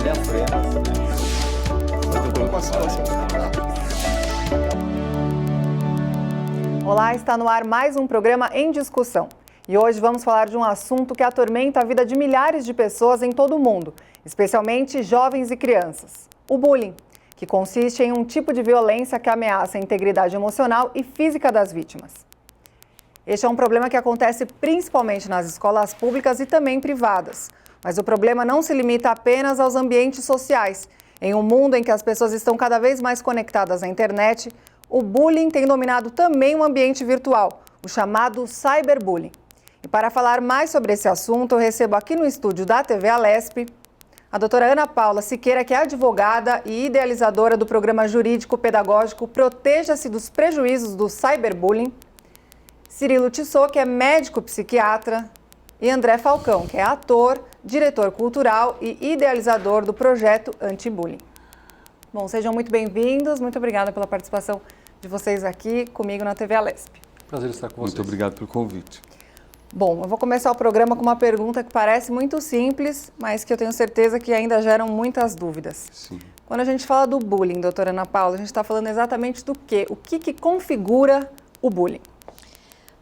malha frenas, né? Muito bom com a situação. Olá, está no ar mais um programa em discussão. E hoje vamos falar de um assunto que atormenta a vida de milhares de pessoas em todo o mundo, especialmente jovens e crianças. O bullying, que consiste em um tipo de violência que ameaça a integridade emocional e física das vítimas. Este é um problema que acontece principalmente nas escolas públicas e também privadas. Mas o problema não se limita apenas aos ambientes sociais. Em um mundo em que as pessoas estão cada vez mais conectadas à internet, o bullying tem dominado também o ambiente virtual, o chamado cyberbullying. E para falar mais sobre esse assunto, eu recebo aqui no estúdio da TV Alesp a doutora Ana Paula Siqueira, que é advogada e idealizadora do programa jurídico-pedagógico Proteja-se dos Prejuízos do Cyberbullying, Cirilo Tissot, que é médico psiquiatra, e André Falcão, que é ator, diretor cultural e idealizador do projeto Anti-Bullying. Bom, sejam muito bem-vindos, muito obrigada pela participação de vocês aqui comigo na TV Alesp. Prazer estar com vocês. Muito obrigado pelo convite. Bom, eu vou começar o programa com uma pergunta que parece muito simples, mas que eu tenho certeza que ainda geram muitas dúvidas. Sim. Quando a gente fala do bullying, doutora Ana Paula, a gente está falando exatamente do quê? O que configura o bullying?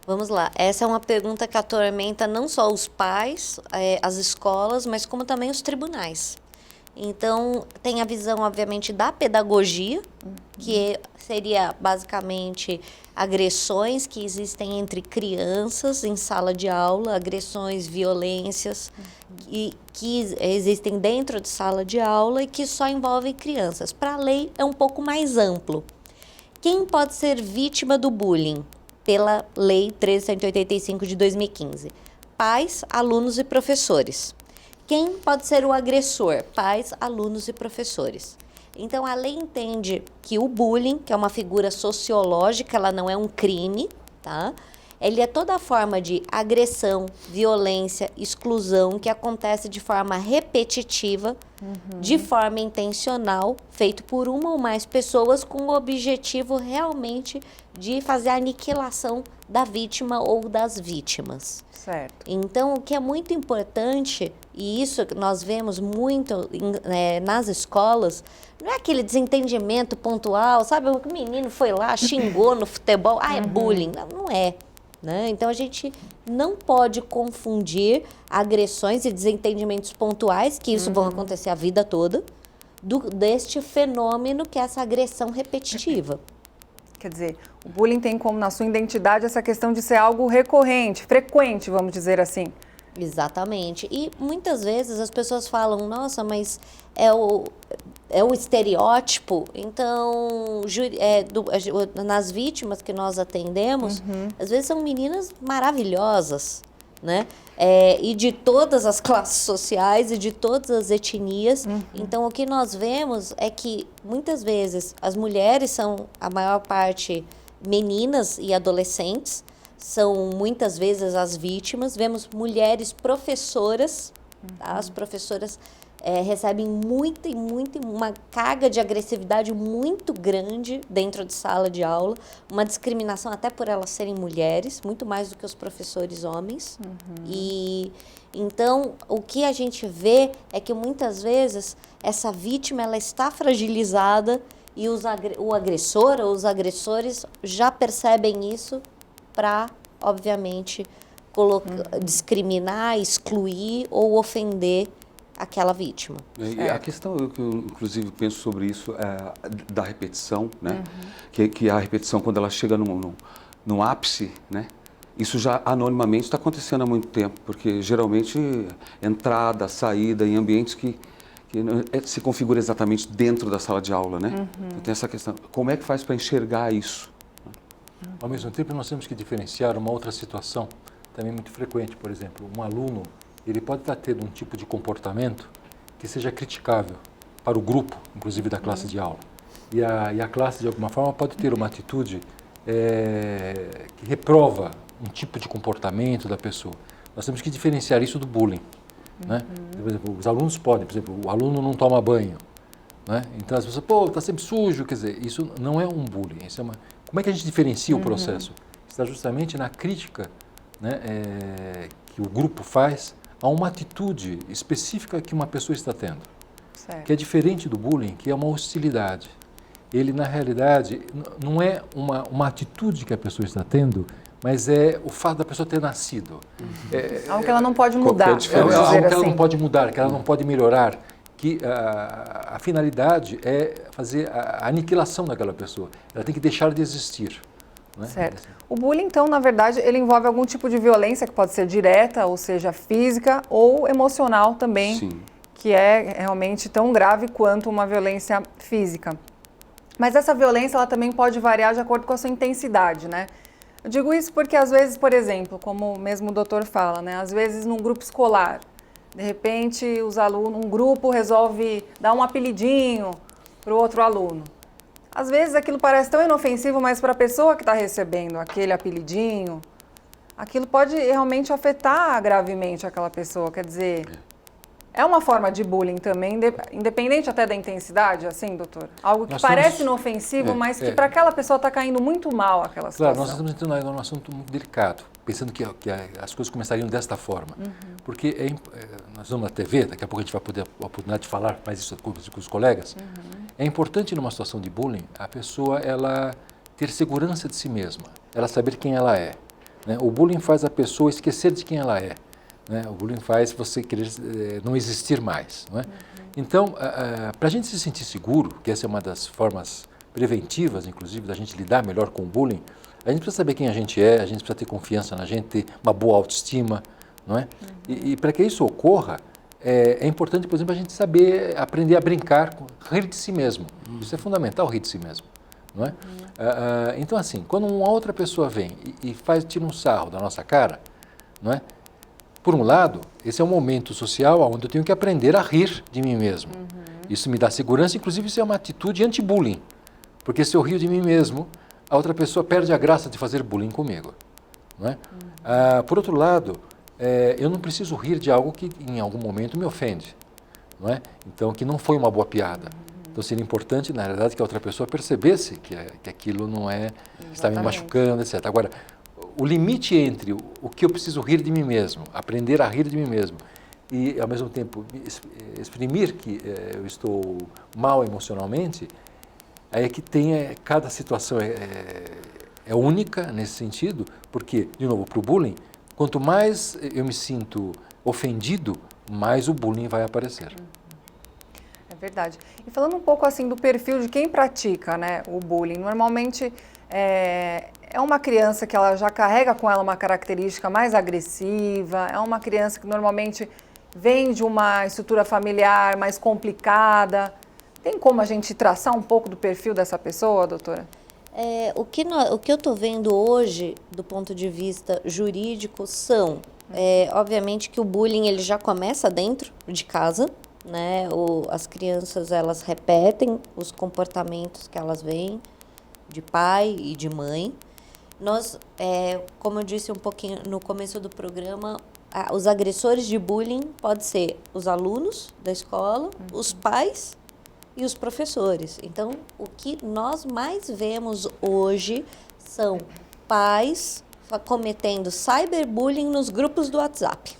Vamos lá, essa é uma pergunta que atormenta não só os pais, as escolas, mas como também os tribunais. Então, tem a visão, obviamente, da pedagogia, que seria basicamente agressões que existem entre crianças em sala de aula, agressões, violências, e que existem dentro de sala de aula e que só envolvem crianças. Para a lei, é um pouco mais amplo. Quem pode ser vítima do bullying? Pela Lei 13.185 de 2015. Pais, alunos e professores. Quem pode ser o agressor? Pais, alunos e professores. Então, a lei entende que o bullying, que é uma figura sociológica, ela não é um crime, tá? Ele é toda forma de agressão, violência, exclusão, que acontece de forma repetitiva, de forma intencional, feito por uma ou mais pessoas com o objetivo realmente de fazer a aniquilação da vítima ou das vítimas. Certo. Então, o que é muito importante, e isso nós vemos muito nas escolas, não é aquele desentendimento pontual, sabe? O menino foi lá, xingou no futebol, é bullying. Não, não é. Né? Então, a gente não pode confundir agressões e desentendimentos pontuais, que isso vão acontecer a vida toda, deste fenômeno que é essa agressão repetitiva. Quer dizer, o bullying tem como na sua identidade essa questão de ser algo recorrente, frequente, vamos dizer assim. Exatamente. E muitas vezes as pessoas falam, nossa, mas é o estereótipo. Então, nas vítimas que nós atendemos, às vezes são meninas maravilhosas, né? E de todas as classes sociais e de todas as etnias. Então, o que nós vemos é que, muitas vezes, as mulheres são, a maior parte, meninas e adolescentes, são muitas vezes as vítimas. Vemos mulheres professoras, tá? As professoras recebem uma carga de agressividade muito grande dentro de sala de aula, uma discriminação até por elas serem mulheres, muito mais do que os professores homens. E então, o que a gente vê é que muitas vezes essa vítima ela está fragilizada e o agressor ou os agressores já percebem isso para, obviamente, discriminar, excluir ou ofender aquela vítima. E a questão que eu, inclusive, penso sobre isso é da repetição, né? Que a repetição, quando ela chega num ápice, né? Isso já anonimamente está acontecendo há muito tempo, porque geralmente entrada, saída em ambientes que não se configura exatamente dentro da sala de aula, né? Então tem essa questão. Como é que faz para enxergar isso? Ao mesmo tempo, nós temos que diferenciar uma outra situação, também muito frequente. Por exemplo, um aluno, ele pode estar tendo um tipo de comportamento que seja criticável para o grupo, inclusive da classe de aula. E a classe, de alguma forma, pode ter uma atitude que reprova um tipo de comportamento da pessoa. Nós temos que diferenciar isso do bullying. Né? Por exemplo, os alunos podem, por exemplo, o aluno não toma banho. Né? Então as pessoas, está sempre sujo, quer dizer, isso não é um bullying. Isso é uma... Como é que a gente diferencia o processo? Está justamente na crítica, né, que o grupo faz a uma atitude específica que uma pessoa está tendo. Certo. que é diferente do bullying, que é uma hostilidade. Ele, na realidade, não é uma atitude que a pessoa está tendo, mas é o fato da pessoa ter nascido. Algo que ela não pode mudar, vamos É algo dizer que ela assim. não pode mudar, que ela não pode melhorar, que a finalidade é fazer a aniquilação daquela pessoa. Ela tem que deixar de existir. Né? Certo. O bullying, então, na verdade, ele envolve algum tipo de violência que pode ser direta, ou seja, física ou emocional também, Sim. que é realmente tão grave quanto uma violência física. Mas essa violência, ela também pode variar de acordo com a sua intensidade, né? Eu digo isso porque, às vezes, por exemplo, como mesmo o doutor fala, né? Às vezes, num grupo escolar, de repente, os alunos, um grupo resolve dar um apelidinho para o outro aluno. Às vezes, aquilo parece tão inofensivo, mas para a pessoa que está recebendo aquele apelidinho, aquilo pode realmente afetar gravemente aquela pessoa. Quer dizer, é uma forma de bullying também, independente até da intensidade, assim, doutor? Algo que parece inofensivo, mas que para aquela pessoa está caindo muito mal aquela situação. Claro, nós estamos entrando num assunto muito delicado, pensando que as coisas começariam desta forma. Porque nós vamos na TV, daqui a pouco a gente vai poder a oportunidade de falar mais isso com os colegas. É importante numa situação de bullying a pessoa ela ter segurança de si mesma, ela saber quem ela é. Né? O bullying faz a pessoa esquecer de quem ela é. Né? O bullying faz você querer não existir mais. Não é? Então, para a gente se sentir seguro, que essa é uma das formas preventivas, inclusive, da gente lidar melhor com o bullying, a gente precisa saber quem a gente é, a gente precisa ter confiança na gente, ter uma boa autoestima. Não é? E para que isso ocorra, é importante, por exemplo, a gente saber aprender a brincar, rir de si mesmo. Isso é fundamental, rir de si mesmo. Não é? Então, assim, quando uma outra pessoa vem e tira um sarro da nossa cara, não é? Por um lado, esse é um momento social onde eu tenho que aprender a rir de mim mesmo. Isso me dá segurança, inclusive isso é uma atitude anti-bullying. Porque se eu rio de mim mesmo, a outra pessoa perde a graça de fazer bullying comigo. Não é? Por outro lado, eu não preciso rir de algo que em algum momento me ofende. Não é? Então, que não foi uma boa piada. Então, seria importante, na realidade, que a outra pessoa percebesse que aquilo não é, está me machucando, etc. Agora, o limite entre o que eu preciso rir de mim mesmo, aprender a rir de mim mesmo, e, ao mesmo tempo, exprimir que eu estou mal emocionalmente, é que cada situação é única nesse sentido, porque, de novo, para o bullying, quanto mais eu me sinto ofendido, mais o bullying vai aparecer. É verdade. E falando um pouco assim do perfil de quem pratica, né, o bullying, normalmente é uma criança que ela já carrega com ela uma característica mais agressiva, é uma criança que normalmente vem de uma estrutura familiar mais complicada. Tem como a gente traçar um pouco do perfil dessa pessoa, doutora? O que eu estou vendo hoje, do ponto de vista jurídico, são, obviamente, que o bullying ele já começa dentro de casa, né? As crianças elas repetem os comportamentos que elas veem de pai e de mãe. Nós, como eu disse um pouquinho no começo do programa, os agressores de bullying podem ser os alunos da escola, os pais e os professores. Então, o que nós mais vemos hoje são pais cometendo cyberbullying nos grupos do WhatsApp.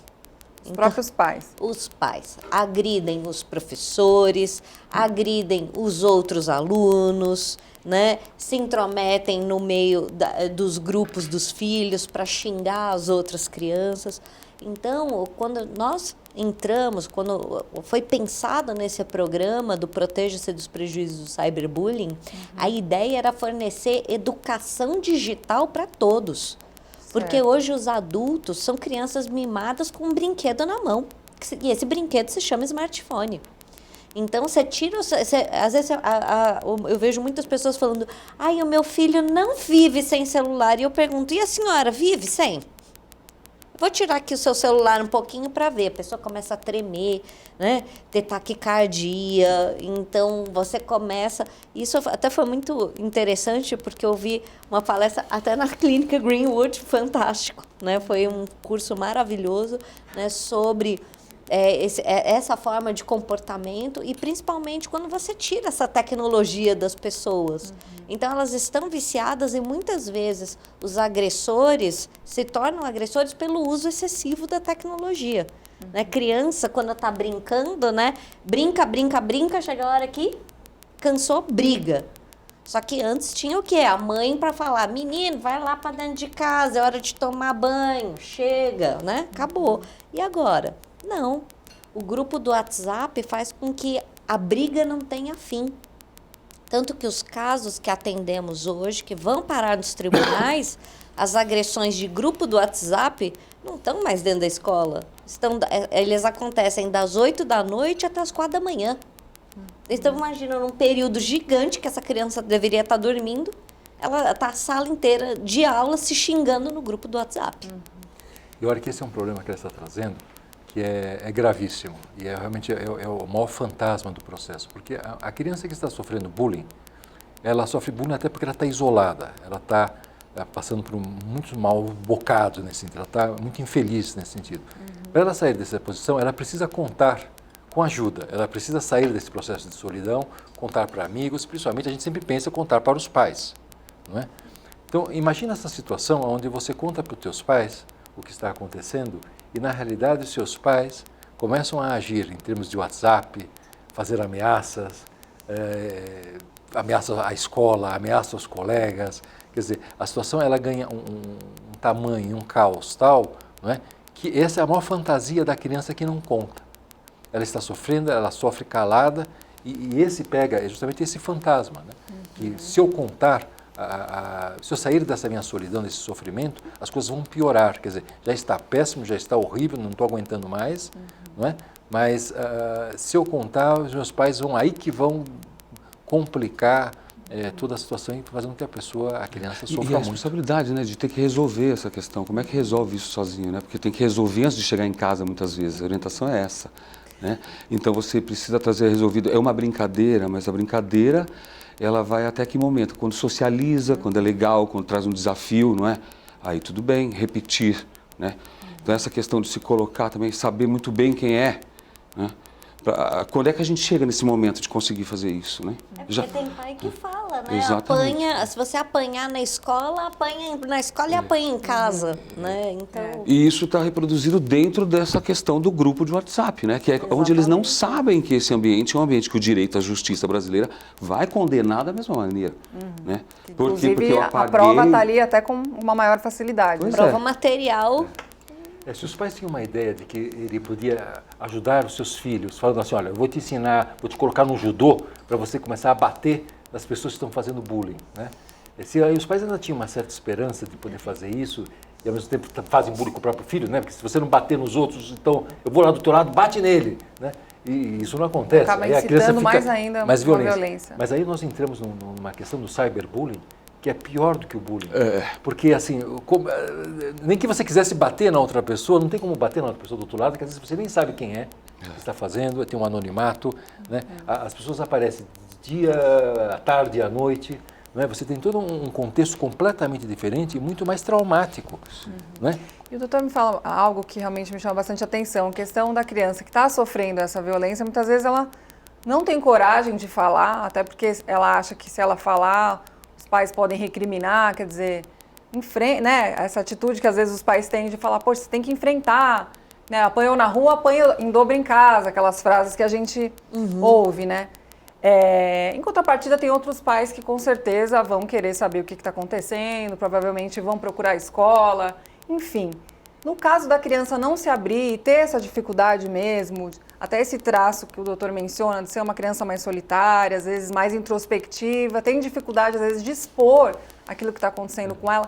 Os próprios pais. Os pais agridem os professores, agridem os outros alunos, né? Se intrometem no meio dos grupos dos filhos para xingar as outras crianças. Então, quando nós entramos, quando foi pensado nesse programa do Proteja-se dos Prejuízos do Cyberbullying, a ideia era fornecer educação digital para todos. Porque hoje os adultos são crianças mimadas com um brinquedo na mão. E esse brinquedo se chama smartphone. Então, você tira... às vezes, eu vejo muitas pessoas falando, o meu filho não vive sem celular. E eu pergunto, e a senhora vive sem? Vou tirar aqui o seu celular um pouquinho para ver. A pessoa começa a tremer, né? Ter taquicardia. Então, você começa... Isso até foi muito interessante, porque eu vi uma palestra até na Clínica Greenwood, fantástico, né? Foi um curso maravilhoso, né? Sobre essa forma de comportamento e, principalmente, quando você tira essa tecnologia das pessoas. Então, elas estão viciadas e, muitas vezes, os agressores se tornam agressores pelo uso excessivo da tecnologia. Né? Criança, quando tá brincando, né? Brinca, chega a hora que cansou, briga. Só que antes tinha o quê? A mãe para falar, menino, vai lá para dentro de casa, é hora de tomar banho, chega, né? Acabou. E agora? Não. O grupo do WhatsApp faz com que a briga não tenha fim. Tanto que os casos que atendemos hoje, que vão parar nos tribunais, as agressões de grupo do WhatsApp não estão mais dentro da escola. Eles acontecem das 8 da noite até as 4 da manhã. Então, imagina, num período gigante que essa criança deveria estar dormindo, ela está a sala inteira de aula se xingando no grupo do WhatsApp. E olha que esse é um problema que ela está trazendo, que é gravíssimo. E realmente é o maior fantasma do processo. Porque a criança que está sofrendo bullying, ela sofre bullying até porque ela está isolada. Ela está passando por muito mal bocado nesse sentido. Ela está muito infeliz nesse sentido. Para ela sair dessa posição, ela precisa contar com ajuda. Ela precisa sair desse processo de solidão, contar para amigos, principalmente a gente sempre pensa em contar para os pais, não é? Então, imagina essa situação onde você conta para os teus pais o que está acontecendo e, na realidade, os seus pais começam a agir em termos de WhatsApp, fazer ameaças, ameaça à escola, ameaça aos colegas. Quer dizer, a situação ela ganha um tamanho, um caos tal, não é? Que essa é a maior fantasia da criança que não conta. Ela está sofrendo, ela sofre calada e esse pega justamente esse fantasma, né? Que se eu contar, se eu sair dessa minha solidão, desse sofrimento, as coisas vão piorar. Quer dizer, já está péssimo, já está horrível, não estou aguentando mais, não é? Mas se eu contar, os meus pais vão aí que vão complicar toda a situação e fazendo que a criança sofra muito. E a responsabilidade, né, de ter que resolver essa questão. Como é que resolve isso sozinho, né? Porque tem que resolver antes de chegar em casa muitas vezes. A orientação é essa, né? Então você precisa trazer resolvido. É uma brincadeira, mas a brincadeira ela vai até que momento? Quando socializa, quando é legal, quando traz um desafio, não é? Aí tudo bem, repetir, né? Então essa questão de se colocar também, saber muito bem quem é, né? Quando é que a gente chega nesse momento de conseguir fazer isso, né? Porque tem pai que fala, né? Exatamente. Apanha, se você apanhar na escola, apanha na escola e apanha em casa, né? Então... E isso está reproduzido dentro dessa questão do grupo de WhatsApp, né? Que é onde eles não sabem que esse ambiente é um ambiente que o direito, a justiça brasileira vai condenar da mesma maneira, né? Inclusive, Porque eu apaguei... a prova está ali até com uma maior facilidade. Pois Prova material... Se os pais tinham uma ideia de que ele podia ajudar os seus filhos, falando assim, olha, eu vou te ensinar, vou te colocar no judô para você começar a bater nas pessoas que estão fazendo bullying, né? Se os pais ainda tinham uma certa esperança de poder fazer isso e ao mesmo tempo fazem bullying com o próprio filho, né? Porque se você não bater nos outros, então eu vou lá do teu lado, bate nele, né? E isso não acontece. Acaba aí a criança fica mais ainda mais violência. Mas aí nós entramos numa questão do cyberbullying, que é pior do que o bullying. Porque, assim, nem que você quisesse bater na outra pessoa, não tem como bater na outra pessoa do outro lado, porque às vezes você nem sabe quem é que está fazendo, tem um anonimato, né? As pessoas aparecem de dia, à tarde, à noite, né? Você tem todo um contexto completamente diferente e muito mais traumático, né? E o doutor me fala algo que realmente me chama bastante atenção, a questão da criança que está sofrendo essa violência, muitas vezes ela não tem coragem de falar, até porque ela acha que se ela falar... os pais podem recriminar, quer dizer, né? Essa atitude que às vezes os pais têm de falar, poxa, você tem que enfrentar, né? Apanhou na rua, apanha em dobro em casa, aquelas frases que a gente ouve, né? Em contrapartida, tem outros pais que com certeza vão querer saber o que está acontecendo, provavelmente vão procurar a escola, enfim. No caso da criança não se abrir e ter essa dificuldade mesmo, até esse traço que o doutor menciona, de ser uma criança mais solitária, às vezes mais introspectiva, tem dificuldade, às vezes, de expor aquilo que está acontecendo com ela.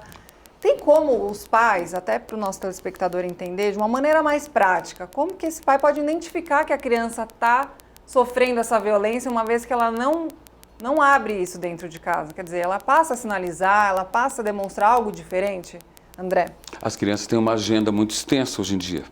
Tem como os pais, até para o nosso telespectador entender, de uma maneira mais prática, como que esse pai pode identificar que a criança está sofrendo essa violência, uma vez que ela não abre isso dentro de casa? Quer dizer, ela passa a sinalizar, ela passa a demonstrar algo diferente? André? As crianças têm uma agenda muito extensa hoje em dia,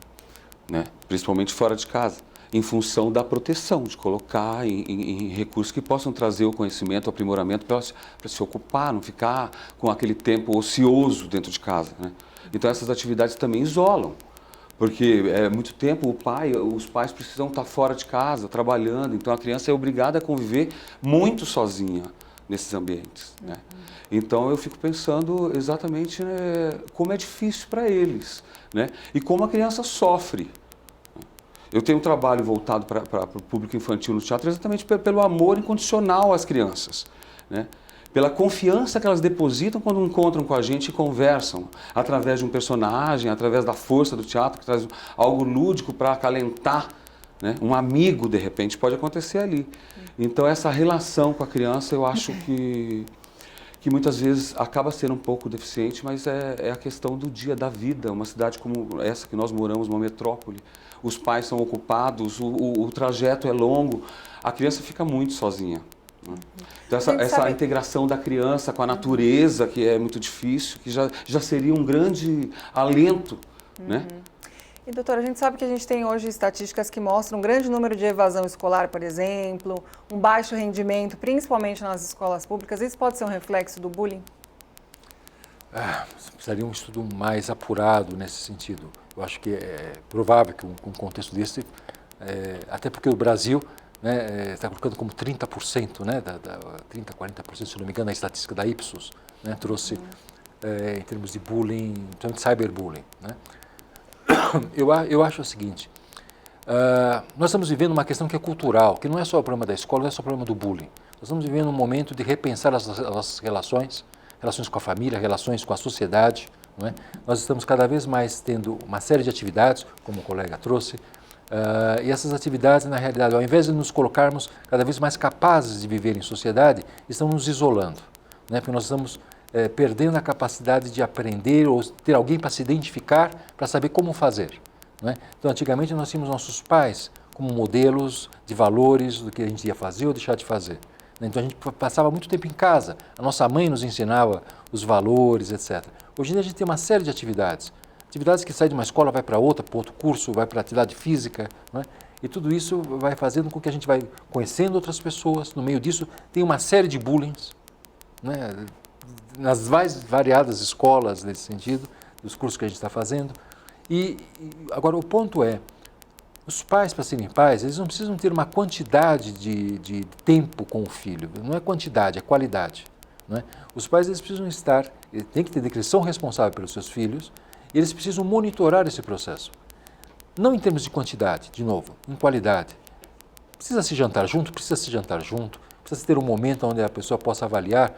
né? Principalmente fora de casa, em função da proteção, de colocar em recursos que possam trazer o conhecimento, o aprimoramento para se ocupar, não ficar com aquele tempo ocioso dentro de casa, né? Então essas atividades também isolam, porque muito tempo os pais precisam estar fora de casa, trabalhando, então a criança é obrigada a conviver muito sozinha nesses ambientes, né? Então eu fico pensando exatamente, né, como é difícil para eles, né? E como a criança sofre. Eu tenho um trabalho voltado para o público infantil no teatro exatamente pelo amor incondicional às crianças, né? Pela confiança que elas depositam quando encontram com a gente e conversam, através de um personagem, através da força do teatro, que traz algo lúdico para acalentar, né? Um amigo, de repente, pode acontecer ali. Então, essa relação com a criança, eu acho que muitas vezes acaba sendo um pouco deficiente, mas é a questão do dia, da vida. Uma cidade como essa que nós moramos, uma metrópole, os pais são ocupados, o trajeto é longo, a criança fica muito sozinha, né? Então essa integração da criança com a natureza, que é muito difícil, que já seria um grande alento, né? E, doutora, a gente sabe que a gente tem hoje estatísticas que mostram um grande número de evasão escolar, por exemplo, um baixo rendimento, principalmente nas escolas públicas. Isso pode ser um reflexo do bullying? Precisaria um estudo mais apurado nesse sentido. Eu acho que é provável que um contexto desse, até porque o Brasil, né, está colocando como 30%, né, 30%, 40%, se não me engano, a estatística da Ipsos, né, trouxe em termos de bullying, principalmente cyberbullying, né? Eu acho o seguinte, nós estamos vivendo uma questão que é cultural, que não é só o problema da escola, não é só o problema do bullying. Nós estamos vivendo um momento de repensar as nossas relações com a família, relações com a sociedade, não é? Nós estamos cada vez mais tendo uma série de atividades, como o colega trouxe, e essas atividades, na realidade, ao invés de nos colocarmos cada vez mais capazes de viver em sociedade, estão nos isolando, né? Porque nós estamos perdendo a capacidade de aprender ou ter alguém para se identificar, para saber como fazer, né? Então, antigamente, nós tínhamos nossos pais como modelos de valores do que a gente ia fazer ou deixar de fazer, né? Então, a gente passava muito tempo em casa, a nossa mãe nos ensinava os valores, etc. Hoje em dia, a gente tem uma série de atividades que saem de uma escola, vai para outra, para outro curso, vai para atividade física, né? E tudo isso vai fazendo com que a gente vai conhecendo outras pessoas. No meio disso, tem uma série de bullying, né, nas mais variadas escolas nesse sentido, dos cursos que a gente está fazendo. E agora o ponto é, os pais, para serem pais, eles não precisam ter uma quantidade de tempo com o filho. Não é quantidade, é qualidade, né? Os pais, eles precisam têm que entender que eles são responsáveis pelos seus filhos e eles precisam monitorar esse processo. Não em termos de quantidade, de novo, em qualidade. Precisa se jantar junto, precisa ter um momento onde a pessoa possa avaliar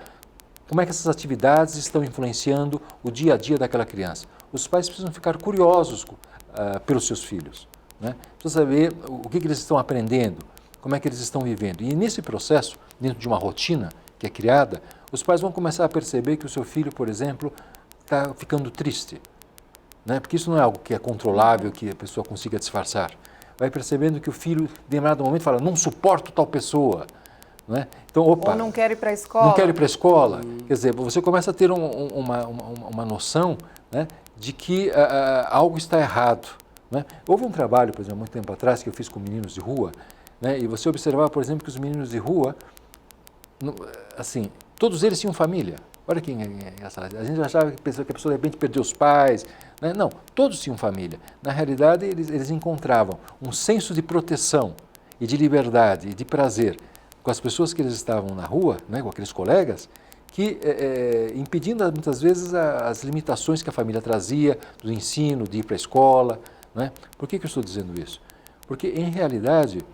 como é que essas atividades estão influenciando o dia a dia daquela criança. Os pais precisam ficar curiosos pelos seus filhos, né? Precisam saber o que eles estão aprendendo, como é que eles estão vivendo. E nesse processo, dentro de uma rotina que é criada, os pais vão começar a perceber que o seu filho, por exemplo, está ficando triste, né? Porque isso não é algo que é controlável, que a pessoa consiga disfarçar. Vai percebendo que o filho, em determinado momento, fala, não suporto tal pessoa, né? Então, opa, ou não quero ir para a escola. Não quero ir para a escola. Quer dizer, você começa a ter uma noção, né, de que algo está errado, né? Houve um trabalho, por exemplo, há muito tempo atrás, que eu fiz com meninos de rua, né, e você observava, por exemplo, que os meninos de rua, assim, todos eles tinham família. Olha que engraçado. A gente achava que a pessoa de repente perdeu os pais, né? Não, todos tinham família. Na realidade, eles encontravam um senso de proteção e de liberdade e de prazer com as pessoas que eles estavam na rua, né, com aqueles colegas, que impedindo muitas vezes as limitações que a família trazia, do ensino, de ir para a escola, né? Por que eu estou dizendo isso? Porque, em realidade,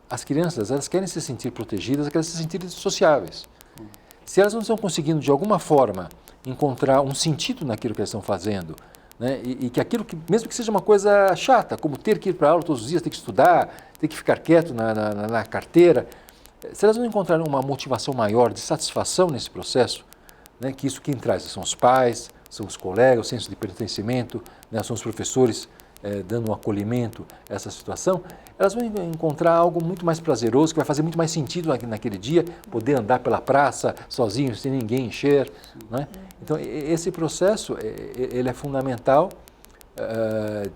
as crianças, elas querem se sentir protegidas, elas querem se sentir sociáveis. Se elas não estão conseguindo, de alguma forma, encontrar um sentido naquilo que elas estão fazendo, né, e que aquilo, mesmo que seja uma coisa chata, como ter que ir para a aula todos os dias, ter que estudar, ter que ficar quieto na carteira, se elas não encontrarem uma motivação maior de satisfação nesse processo, né, que isso quem traz são os pais, são os colegas, o senso de pertencimento, né, são os professores dando um acolhimento a essa situação, elas vão encontrar algo muito mais prazeroso, que vai fazer muito mais sentido naquele dia, poder andar pela praça sozinho, sem ninguém encher, né? Então, esse processo, ele é fundamental,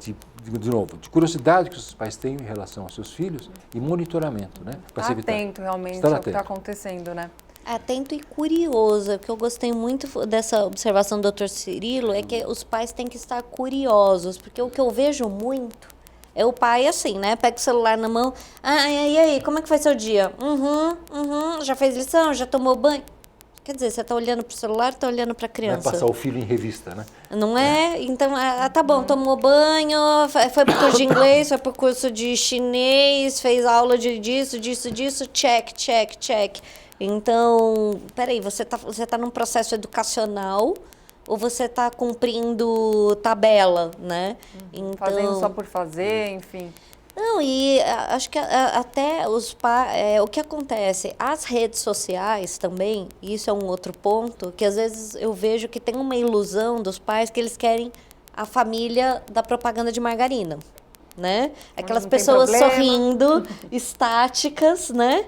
de novo, de curiosidade que os pais têm em relação aos seus filhos e monitoramento, né? Para se evitar. Atento realmente Estar ao atento. que está acontecendo, né? Atento e curioso, o que eu gostei muito dessa observação do Dr. Cirilo é que os pais têm que estar curiosos, porque o que eu vejo muito é o pai assim, né? Pega o celular na mão, e aí, como é que foi seu dia? Já fez lição, já tomou banho? Quer dizer, você está olhando para o celular, está olhando para a Não é criança. passar o filho em revista, né? Não é? Então, tá bom, tomou banho, foi pro curso de inglês, foi pro curso de chinês, fez aula disso, check, check, check. Então, peraí, você tá num processo educacional ou você tá cumprindo tabela, né? Então, Fazendo só por fazer, enfim. não, e acho que até o que acontece, as redes sociais também, e isso é um outro ponto, que às vezes eu vejo que tem uma ilusão dos pais que eles querem a família da propaganda de margarina, né? Aquelas não tem pessoas problema. sorrindo, estáticas, né?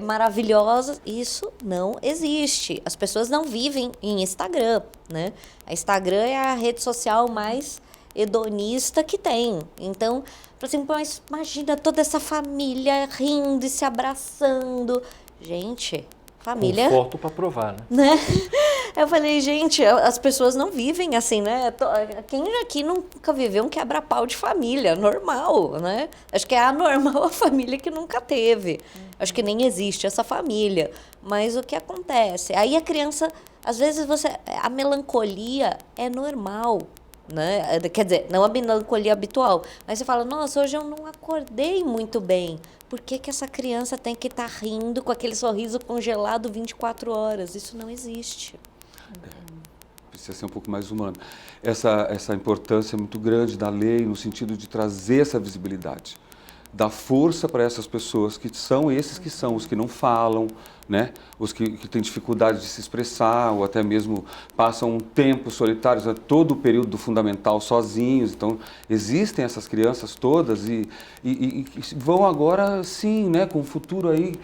Maravilhosas. Isso não existe. As pessoas não vivem em Instagram, né? A Instagram é a rede social mais hedonista que tem. Então, assim, mas imagina toda essa família rindo e se abraçando. Gente, família, Com foto para provar, né? né? Eu falei, gente, as pessoas não vivem assim, né? Quem aqui nunca viveu um quebra-pau de família? Normal, né? Acho que é anormal a família que nunca teve. Acho que nem existe essa família. Mas o que acontece? Aí a criança, às vezes a melancolia é normal. Né? Quer dizer, não a melancolia habitual, mas você fala, nossa, hoje eu não acordei muito bem. Por que essa criança tem que estar rindo com aquele sorriso congelado 24 horas? Isso não existe. Precisa ser um pouco mais humano. Essa importância muito grande da lei no sentido de trazer essa visibilidade, dar força para essas pessoas que são os que não falam, né? Os que têm dificuldade de se expressar ou até mesmo passam um tempo solitários, né? Todo o período do fundamental sozinhos. Então, existem essas crianças todas e vão agora, sim, né, com o futuro aí,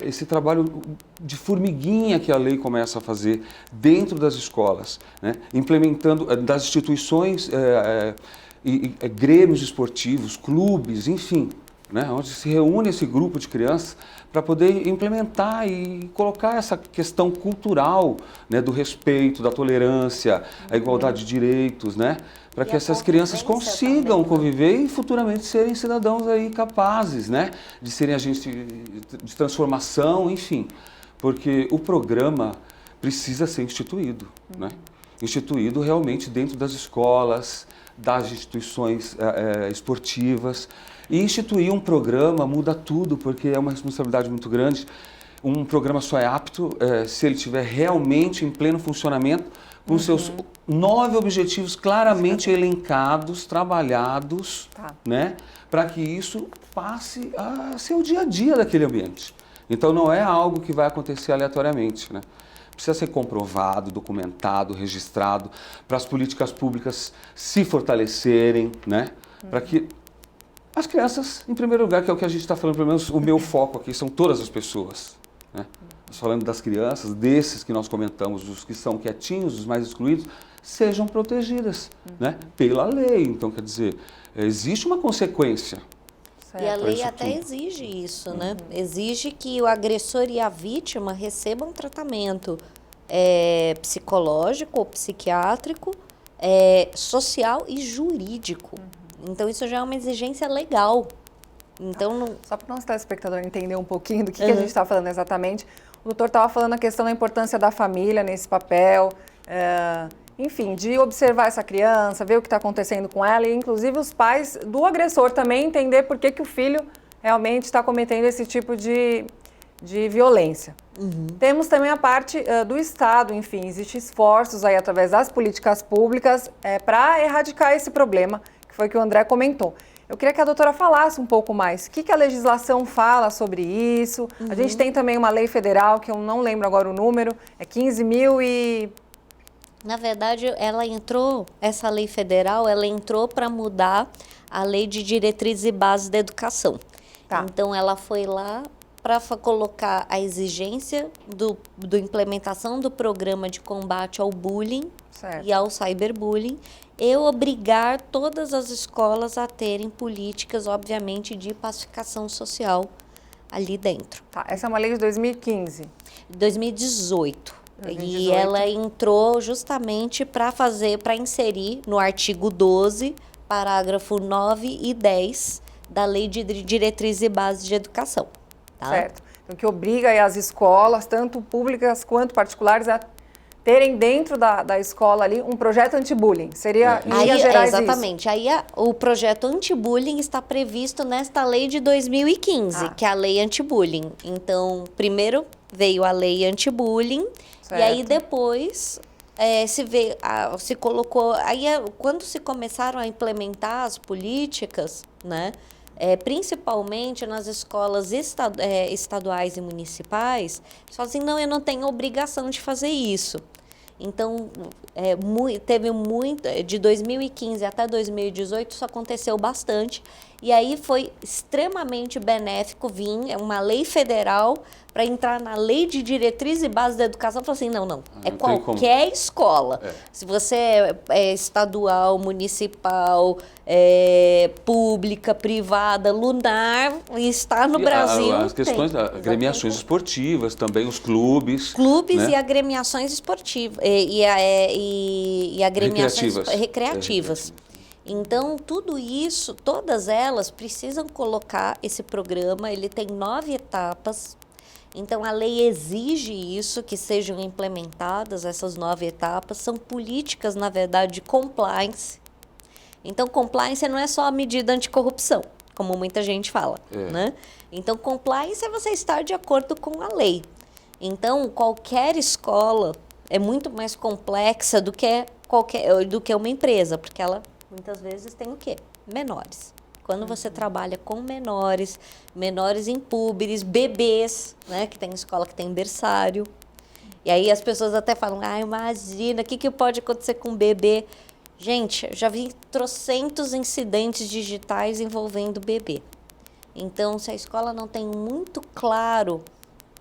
esse trabalho de formiguinha que a lei começa a fazer dentro das escolas, né? Implementando das instituições, grêmios esportivos, clubes, enfim, né, onde se reúne esse grupo de crianças para poder implementar e colocar essa questão cultural, né, do respeito, da tolerância, a igualdade de direitos, né, para que essas crianças consigam conviver e futuramente serem cidadãos aí capazes, né, de serem agentes de transformação, enfim, porque o programa precisa ser instituído, né, instituído realmente dentro das escolas, das instituições esportivas. E instituir um programa muda tudo, porque é uma responsabilidade muito grande. Um programa só é apto se ele estiver realmente em pleno funcionamento, com seus 9 objetivos claramente elencados, trabalhados, né, para que isso passe a ser o dia a dia daquele ambiente. Então não é algo que vai acontecer aleatoriamente, né? Precisa ser comprovado, documentado, registrado, para as políticas públicas se fortalecerem, né? Para que as crianças, em primeiro lugar, que é o que a gente está falando, pelo menos o meu foco aqui, são todas as pessoas, né? Nós falando das crianças, desses que nós comentamos, os que são quietinhos, os mais excluídos, sejam protegidas, né? Pela lei. Então, quer dizer, existe uma consequência. E a lei até exige isso, né? Exige que o agressor e a vítima recebam tratamento psicológico ou psiquiátrico, social e jurídico. Então, isso já é uma exigência legal. Então, Só para o nosso telespectador entender um pouquinho do que a gente está falando exatamente, o doutor estava falando a questão da importância da família nesse papel, enfim, de observar essa criança, ver o que está acontecendo com ela e, inclusive, os pais do agressor também entender por que o filho realmente está cometendo esse tipo de violência. Temos também a parte do Estado, enfim, existem esforços aí através das políticas públicas para erradicar esse problema, que foi o que o André comentou. Eu queria que a doutora falasse um pouco mais. O que a legislação fala sobre isso? A gente tem também uma lei federal, que eu não lembro agora o número, é 15.000 e... Na verdade, essa lei federal, ela entrou para mudar a lei de diretrizes e bases da educação. Então, ela foi lá para colocar a exigência do implementação do programa de combate ao bullying e ao cyberbullying e obrigar todas as escolas a terem políticas, obviamente, de pacificação social ali dentro. Essa é uma lei de 2015. 2018. E ela entrou justamente para inserir no artigo 12, parágrafo 9 e 10 da Lei de Diretrizes e Bases de Educação. Certo. então, que obriga aí as escolas, tanto públicas quanto particulares, a terem dentro da escola ali um projeto anti-bullying. Seria, em linhas gerais, exatamente. Aí o projeto anti-bullying está previsto nesta lei de 2015, que é a lei anti-bullying. Então, primeiro veio a lei anti-bullying, e aí depois se colocou... Aí, quando se começaram a implementar as políticas, né, principalmente nas escolas estaduais e municipais, só assim, não, eu não tenho obrigação de fazer isso. Então, teve muito, de 2015 até 2018, isso aconteceu bastante. E aí foi extremamente benéfico vir uma lei federal para entrar na lei de diretriz e base da educação. Falou assim, não, qualquer escola. Se você é estadual, municipal, pública, privada, lunar, está no Brasil. As questões das agremiações esportivas também, os clubes. Clubes, né? E agremiações esportivas. E agremiações recreativas. Então, tudo isso, todas elas precisam colocar esse programa, ele tem 9 etapas. Então, a lei exige isso, que sejam implementadas essas 9 etapas. São políticas, na verdade, de compliance. Então, compliance não é só a medida anticorrupção, como muita gente fala, né? Então, compliance é você estar de acordo com a lei. Então, qualquer escola é muito mais complexa do que uma empresa, porque ela muitas vezes tem o quê? Menores. Quando você trabalha com menores em púberes, bebês, né? Que tem escola que tem berçário. E aí as pessoas até falam, imagina, o que pode acontecer com um bebê? Gente, já vi trocentos incidentes digitais envolvendo bebê. Então, se a escola não tem muito claro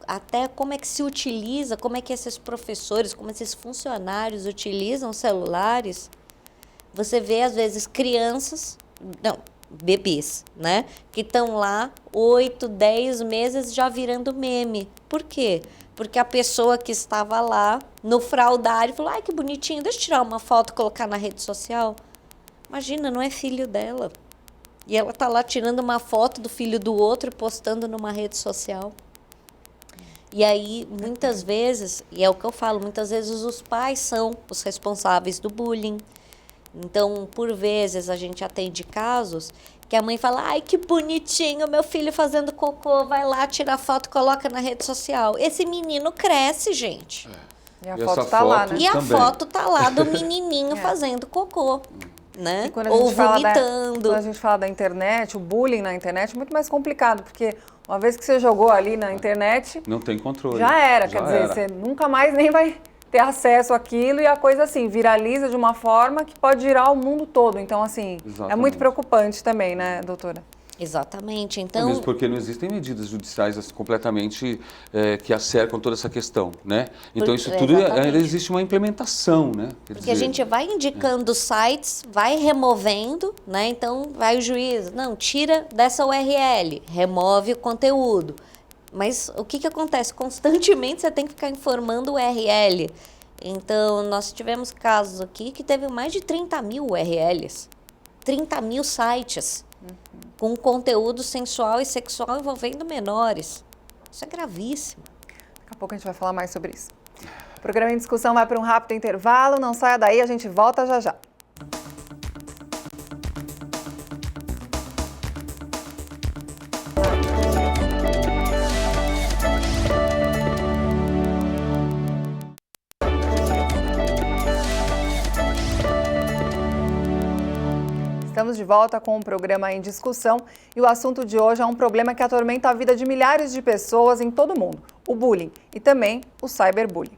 até como é que se utiliza, como é que esses professores, como esses funcionários utilizam celulares, você vê, às vezes, bebês, né? Que estão lá 8, 10 meses já virando meme. Por quê? Porque a pessoa que estava lá no fraudário falou, que bonitinho, deixa eu tirar uma foto e colocar na rede social. Imagina, não é filho dela. E ela está lá tirando uma foto do filho do outro e postando numa rede social. E aí, muitas vezes, e é o que eu falo, muitas vezes os pais são os responsáveis do bullying. Então, por vezes, a gente atende casos que a mãe fala, que bonitinho, meu filho fazendo cocô, vai lá, tira a foto e coloca na rede social. Esse menino cresce, gente. E a foto tá lá, né? E a foto tá lá do menininho fazendo cocô, né? Ou vomitando. Quando a gente fala da internet, o bullying na internet é muito mais complicado, porque uma vez que você jogou ali na internet... Não tem controle. Já era, quer dizer, você nunca mais nem vai ter acesso àquilo e a coisa assim, viraliza de uma forma que pode girar o mundo todo. Então, assim, é muito preocupante também, né, doutora? Exatamente. Então, mesmo porque não existem medidas judiciais assim, completamente que acercam toda essa questão, né? Então isso tudo existe uma implementação, né? Porque a gente vai indicando sites, vai removendo, né? Então vai o juiz, não, tira dessa URL, remove o conteúdo. Mas o que acontece? Constantemente você tem que ficar informando o URL. Então nós tivemos casos aqui que teve mais de 30 mil URLs, 30 mil sites. Com conteúdo sensual e sexual envolvendo menores. Isso é gravíssimo. Daqui a pouco a gente vai falar mais sobre isso. O programa em discussão vai para um rápido intervalo. Não saia daí, a gente volta já já. Estamos de volta com o programa em discussão e o assunto de hoje é um problema que atormenta a vida de milhares de pessoas em todo o mundo, o bullying e também o cyberbullying.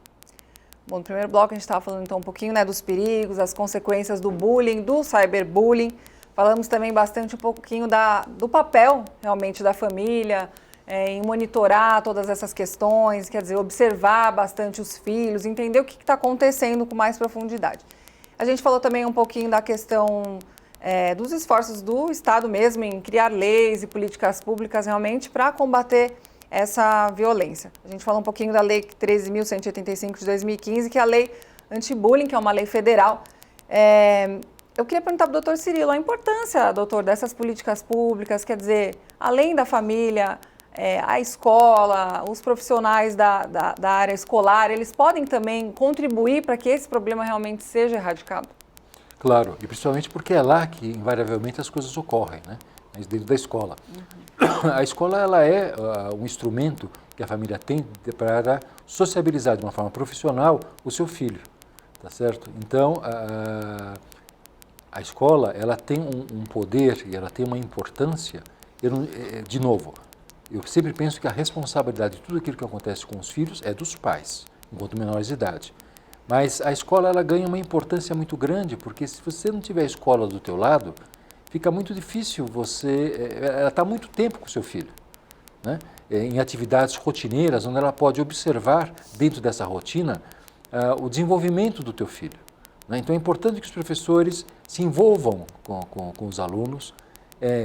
Bom, no primeiro bloco a gente estava falando então um pouquinho dos perigos, das consequências do bullying, do cyberbullying. Falamos também bastante um pouquinho do papel realmente da família em monitorar todas essas questões, quer dizer, observar bastante os filhos, entender o que está acontecendo com mais profundidade. A gente falou também um pouquinho da questão dos esforços do Estado mesmo em criar leis e políticas públicas realmente para combater essa violência. A gente falou um pouquinho da Lei 13.185 de 2015, que é a lei anti-bullying, que é uma lei federal. Eu queria perguntar para o doutor Cirilo a importância, doutor, dessas políticas públicas, quer dizer, além da família, a escola, os profissionais da área escolar, eles podem também contribuir para que esse problema realmente seja erradicado? Claro, e principalmente porque é lá que invariavelmente as coisas ocorrem, né? Dentro da escola. A escola ela é um instrumento que a família tem para sociabilizar de uma forma profissional o seu filho, tá certo? Então, a escola ela tem um poder e ela tem uma importância. De novo, eu sempre penso que a responsabilidade de tudo aquilo que acontece com os filhos é dos pais, enquanto menores de idade. Mas a escola ela ganha uma importância muito grande, porque se você não tiver a escola do teu lado, fica muito difícil ela está muito tempo com o seu filho, né? Em atividades rotineiras, onde ela pode observar, dentro dessa rotina, o desenvolvimento do teu filho, né? Então é importante que os professores se envolvam com os alunos,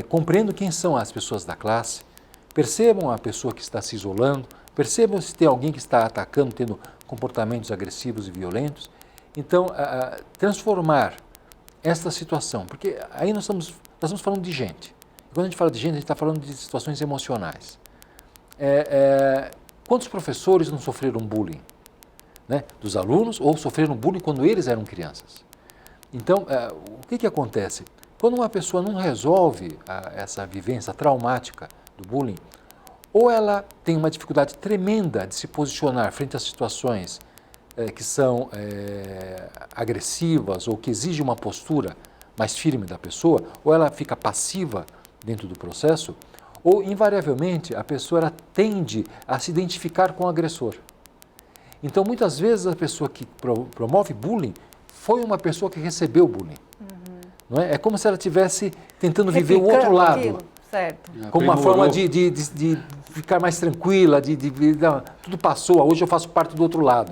compreendam quem são as pessoas da classe, percebam a pessoa que está se isolando, percebam se tem alguém que está atacando, tendo comportamentos agressivos e violentos. Então, transformar esta situação, porque aí nós estamos falando de gente. E quando a gente fala de gente, a gente está falando de situações emocionais. Quantos professores não sofreram bullying, né, dos alunos, ou sofreram bullying quando eles eram crianças? Então, o que acontece? Quando uma pessoa não resolve essa vivência traumática do bullying, ou ela tem uma dificuldade tremenda de se posicionar frente a situações que são agressivas ou que exigem uma postura mais firme da pessoa, ou ela fica passiva dentro do processo, ou invariavelmente a pessoa ela tende a se identificar com o agressor. Então muitas vezes a pessoa que promove bullying foi uma pessoa que recebeu bullying. Não é? É como se ela estivesse tentando viver o outro lado. Aquilo. Certo. Como uma forma de ficar mais tranquila, tudo passou, hoje eu faço parte do outro lado.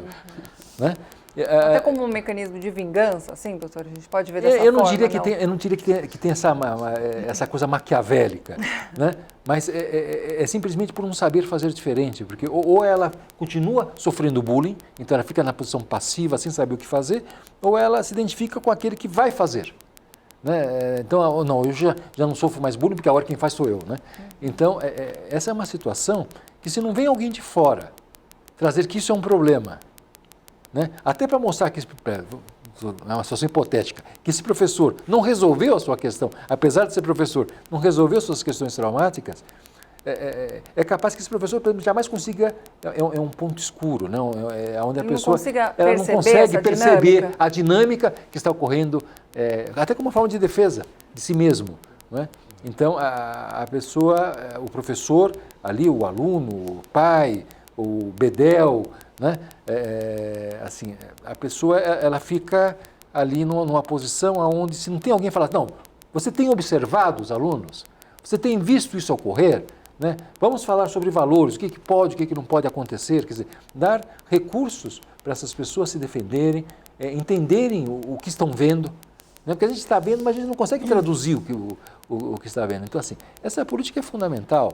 Né? Até como um mecanismo de vingança, assim, doutor? A gente pode ver dessa eu não forma, diria eu não diria que tem essa coisa maquiavélica, né? Mas é simplesmente por não saber fazer diferente, porque ou ela continua sofrendo bullying, então ela fica na posição passiva, sem saber o que fazer, ou ela se identifica com aquele que vai fazer. Né? Então, não, eu já não sofro mais bullying, porque agora quem faz sou eu. Né? Então, essa é uma situação que se não vem alguém de fora trazer que isso é um problema, né? Até para mostrar que, é uma situação hipotética, que esse professor não resolveu a sua questão, apesar de ser professor, não resolveu suas questões traumáticas, é capaz que esse professor, por exemplo, jamais consiga, é um ponto escuro, não? Onde a pessoa ela não consegue perceber a dinâmica que está ocorrendo, até como uma forma de defesa de si mesmo. Não é? Então, a pessoa, o professor, ali, o aluno, o pai, o bedel, né? Assim, a pessoa ela fica ali numa posição onde, se não tem alguém falar, não, você tem observado os alunos? Você tem visto isso ocorrer? Né? Vamos falar sobre valores, o que pode, o que não pode acontecer, quer dizer, dar recursos para essas pessoas se defenderem, entenderem o que estão vendo, né? Porque a gente está vendo, mas a gente não consegue traduzir o que está vendo. Então, assim, essa política é fundamental.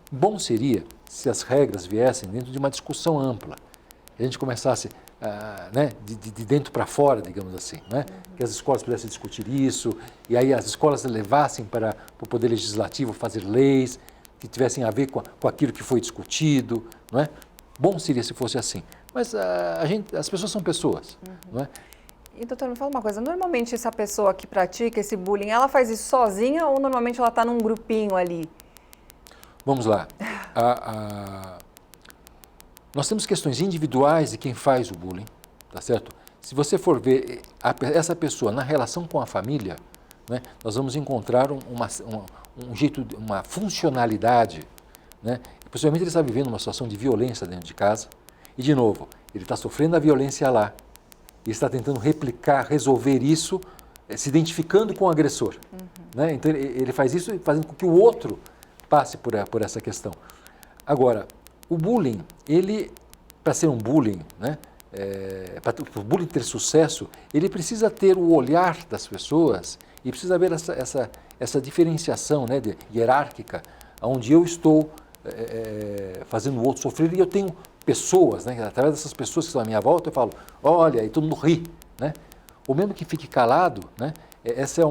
Bom seria se as regras viessem dentro de uma discussão ampla, que a gente começasse né, de dentro para fora, digamos assim, né? Que as escolas pudessem discutir isso, e aí as escolas levassem para o Poder Legislativo fazer leis que tivessem a ver com aquilo que foi discutido, não é? Bom seria se fosse assim, mas as pessoas são pessoas, não é? E, doutor, me fala uma coisa, normalmente essa pessoa que pratica esse bullying, ela faz isso sozinha ou normalmente ela está num grupinho ali? Vamos lá. Nós temos questões individuais de quem faz o bullying, tá certo? Se você for ver essa pessoa na relação com a família, né, nós vamos encontrar um jeito, uma funcionalidade, né? Possivelmente ele está vivendo uma situação de violência dentro de casa e, de novo, ele está sofrendo a violência lá e está tentando replicar, resolver isso, se identificando com o agressor. Né? Então ele faz isso fazendo com que o outro passe por essa questão. Agora, o bullying, ele, para ser um bullying, né, para o bullying ter sucesso, ele precisa ter o olhar das pessoas e precisa haver essa diferenciação, né, hierárquica, onde eu estou fazendo o outro sofrer e eu tenho pessoas, né, através dessas pessoas que estão à minha volta, eu falo, olha, e todo mundo ri. Né? Ou mesmo que fique calado, né, essa é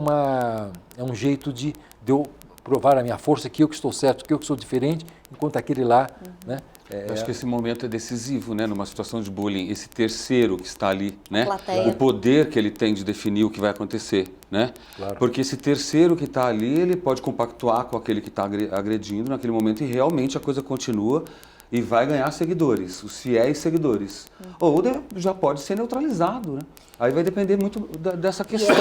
um jeito de eu provar a minha força, que eu que estou certo, que eu que sou diferente, enquanto aquele lá, né? Eu acho que esse momento é decisivo, né, numa situação de bullying, esse terceiro que está ali, né, plateia. o poder que ele tem de definir o que vai acontecer, né, Claro. porque esse terceiro que está ali, ele pode compactuar com aquele que está agredindo naquele momento e realmente a coisa continua e vai ganhar seguidores, os fiéis seguidores, ou já pode ser neutralizado, né, aí vai depender muito dessa questão.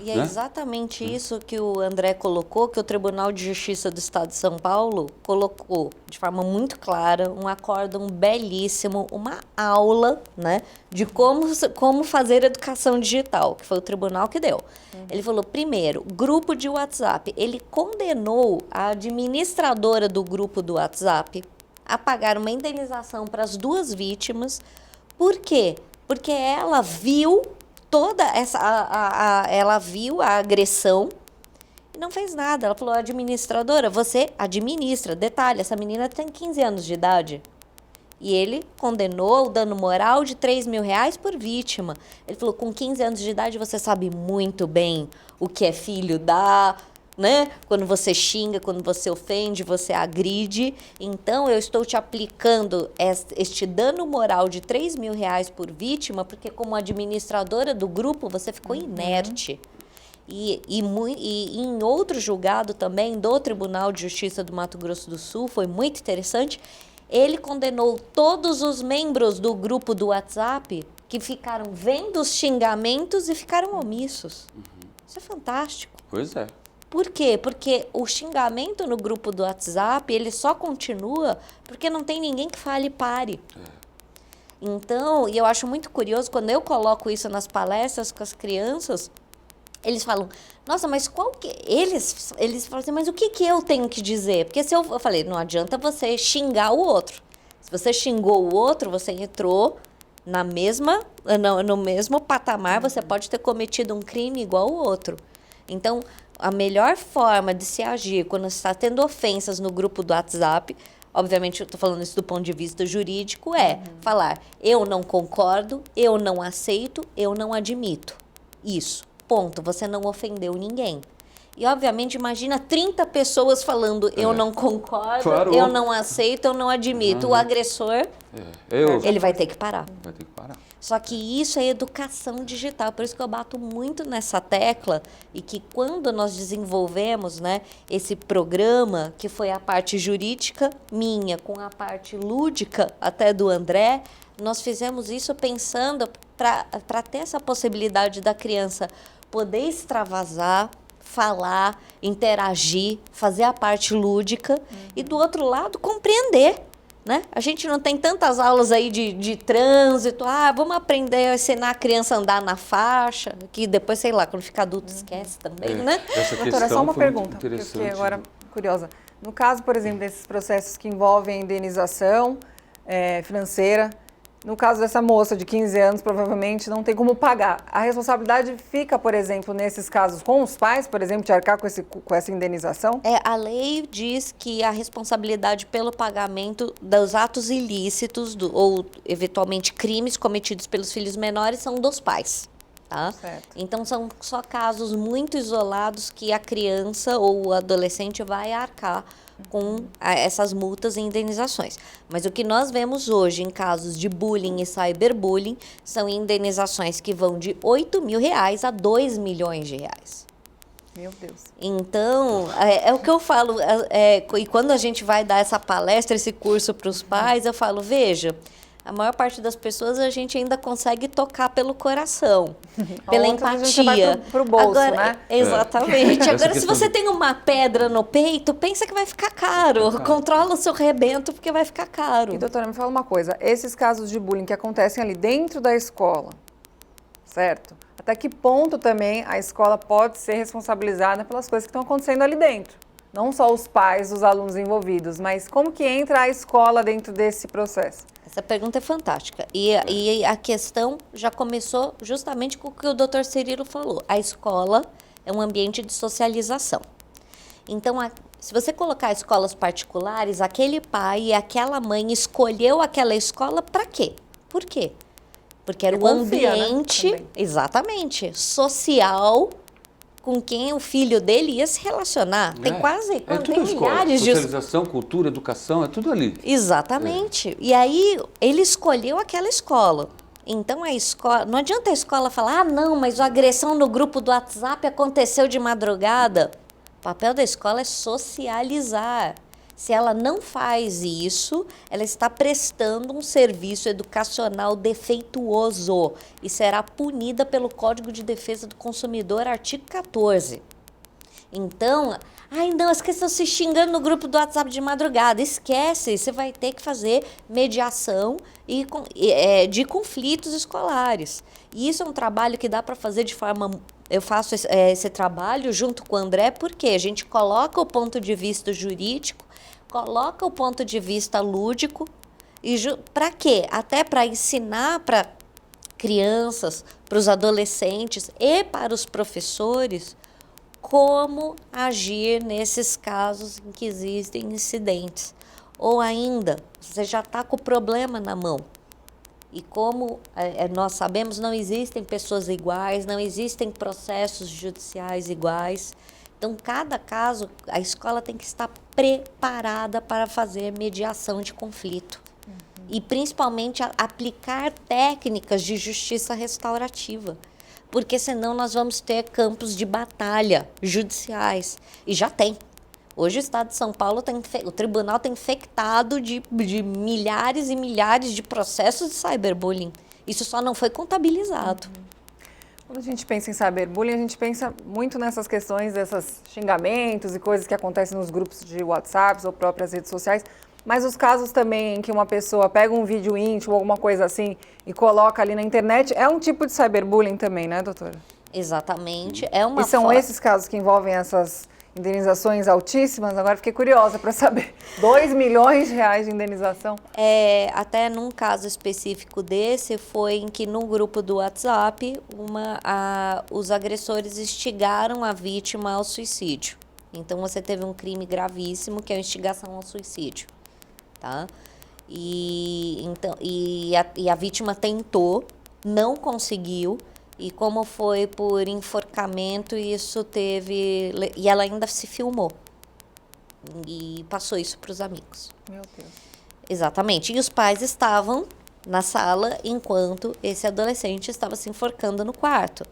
E é né? exatamente isso que o André colocou, que o Tribunal de Justiça do Estado de São Paulo colocou de forma muito clara, um acórdão belíssimo, uma aula, né, de como fazer educação digital, que foi o tribunal que deu. Ele falou, primeiro, grupo de WhatsApp. Ele condenou a administradora do grupo do WhatsApp a pagar uma indenização para as duas vítimas. Por quê? Porque ela viu toda essa, ela viu a agressão e não fez nada. Ela falou, administradora, você administra. Detalhe, essa menina tem 15 anos de idade. E ele condenou o dano moral de R$3.000 por vítima. Ele falou, com 15 anos de idade você sabe muito bem o que é filho da... né? Quando você xinga, quando você ofende, você agride. Então, eu estou te aplicando este dano moral de R$3.000 por vítima, porque como administradora do grupo, você ficou inerte. E em outro julgado também, do Tribunal de Justiça do Mato Grosso do Sul, foi muito interessante, ele condenou todos os membros do grupo do WhatsApp que ficaram vendo os xingamentos e ficaram omissos. Isso é fantástico. Pois é. Por quê? Porque o xingamento no grupo do WhatsApp, ele só continua porque não tem ninguém que fale pare. Então, e eu acho muito curioso, quando eu coloco isso nas palestras com as crianças, eles falam, nossa, mas qual que... Eles falam assim, mas o que eu tenho que dizer? Porque se eu falei, não adianta você xingar o outro. Se você xingou o outro, você entrou no mesmo patamar, você pode ter cometido um crime igual o outro. Então, a melhor forma de se agir quando está tendo ofensas no grupo do WhatsApp, obviamente eu estou falando isso do ponto de vista jurídico, é falar, eu não concordo, eu não aceito, eu não admito. Isso, ponto. Você não ofendeu ninguém. E, obviamente, imagina 30 pessoas falando, eu não concordo, Claro. eu não aceito, eu não admito. O agressor, ele vai ter que parar. Vai ter que parar. Só que isso é educação digital, por isso que eu bato muito nessa tecla e que quando nós desenvolvemos, né, esse programa, que foi a parte jurídica minha com a parte lúdica até do André, nós fizemos isso pensando para ter essa possibilidade da criança poder extravasar, falar, interagir, fazer a parte lúdica e do outro lado compreender. Né? A gente não tem tantas aulas aí de trânsito, vamos aprender a ensinar a criança a andar na faixa, que depois, sei lá, quando fica adulto esquece também, né? Essa Doutora, só uma foi muito pergunta, porque eu fiquei interessante. agora curiosa. No caso, por exemplo, desses processos que envolvem indenização financeira, no caso dessa moça de 15 anos, provavelmente não tem como pagar. A responsabilidade fica, por exemplo, nesses casos com os pais, por exemplo, de arcar com essa indenização? A lei diz que a responsabilidade pelo pagamento dos atos ilícitos ou, eventualmente, crimes cometidos pelos filhos menores são dos pais. Tá? Certo. Então, são só casos muito isolados que a criança ou o adolescente vai arcar com essas multas e indenizações. Mas o que nós vemos hoje em casos de bullying e cyberbullying são indenizações que vão de R$8.000 a R$2 milhões. Meu Deus. Então, é o que eu falo, e quando a gente vai dar essa palestra, esse curso para os pais, eu falo, veja, a maior parte das pessoas a gente ainda consegue tocar pelo coração, pela empatia. A gente vai pro bolso, agora, né? Exatamente. Agora, se questão você tem uma pedra no peito, pensa que vai ficar caro. Controla o seu rebento, porque vai ficar caro. E, doutora, me fala uma coisa. Esses casos de bullying que acontecem ali dentro da escola, certo? Até que ponto também a escola pode ser responsabilizada pelas coisas que estão acontecendo ali dentro? Não só os pais, os alunos envolvidos, mas como que entra a escola dentro desse processo? Essa pergunta é fantástica. E a questão já começou justamente com o que o Dr. Cirilo falou. A escola é um ambiente de socialização. Então, se você colocar escolas particulares, aquele pai e aquela mãe escolheu aquela escola para quê? Por quê? Porque era um ambiente, né? exatamente, social, com quem o filho dele ia se relacionar. Tem É tem tudo escola. milhares de... Socialização, cultura, educação, é tudo ali. Exatamente. E aí ele escolheu aquela escola. Então a escola, não adianta a escola falar, não, mas a agressão no grupo do WhatsApp aconteceu de madrugada. O papel da escola é socializar. Se ela não faz isso, ela está prestando um serviço educacional defeituoso e será punida pelo Código de Defesa do Consumidor, artigo 14. Então, não, as crianças estão se xingando no grupo do WhatsApp de madrugada. Esquece, você vai ter que fazer mediação de conflitos escolares. E isso é um trabalho que dá para fazer de forma... Eu faço esse trabalho junto com o André, porque a gente coloca o ponto de vista jurídico, coloca o ponto de vista lúdico, e para quê? Até para ensinar para crianças, para os adolescentes e para os professores como agir nesses casos em que existem incidentes. Ou ainda, você já está com o problema na mão. E como nós sabemos, não existem pessoas iguais, não existem processos judiciais iguais. Então, cada caso, a escola tem que estar preparada para fazer mediação de conflito. E, principalmente, aplicar técnicas de justiça restaurativa. Porque, senão, nós vamos ter campos de batalha judiciais. E já tem. Hoje, o Estado de São Paulo, o tribunal está infectado de milhares e milhares de processos de cyberbullying. Isso só não foi contabilizado. Quando a gente pensa em cyberbullying, a gente pensa muito nessas questões, desses xingamentos e coisas que acontecem nos grupos de WhatsApp ou próprias redes sociais. Mas os casos também em que uma pessoa pega um vídeo íntimo ou alguma coisa assim e coloca ali na internet, é um tipo de cyberbullying também, né, doutora? Exatamente. E são esses casos que envolvem essas indenizações altíssimas? Agora fiquei curiosa para saber. 2 milhões de reais de indenização? Até num caso específico desse, foi em que no grupo do WhatsApp, os agressores instigaram a vítima ao suicídio. Então, você teve um crime gravíssimo, que é a instigação ao suicídio. Tá? E a vítima tentou, não conseguiu, e como foi por enforcamento, isso teve... E ela ainda se filmou. E passou isso para os amigos. Meu Deus. Exatamente. E os pais estavam na sala enquanto esse adolescente estava se enforcando no quarto.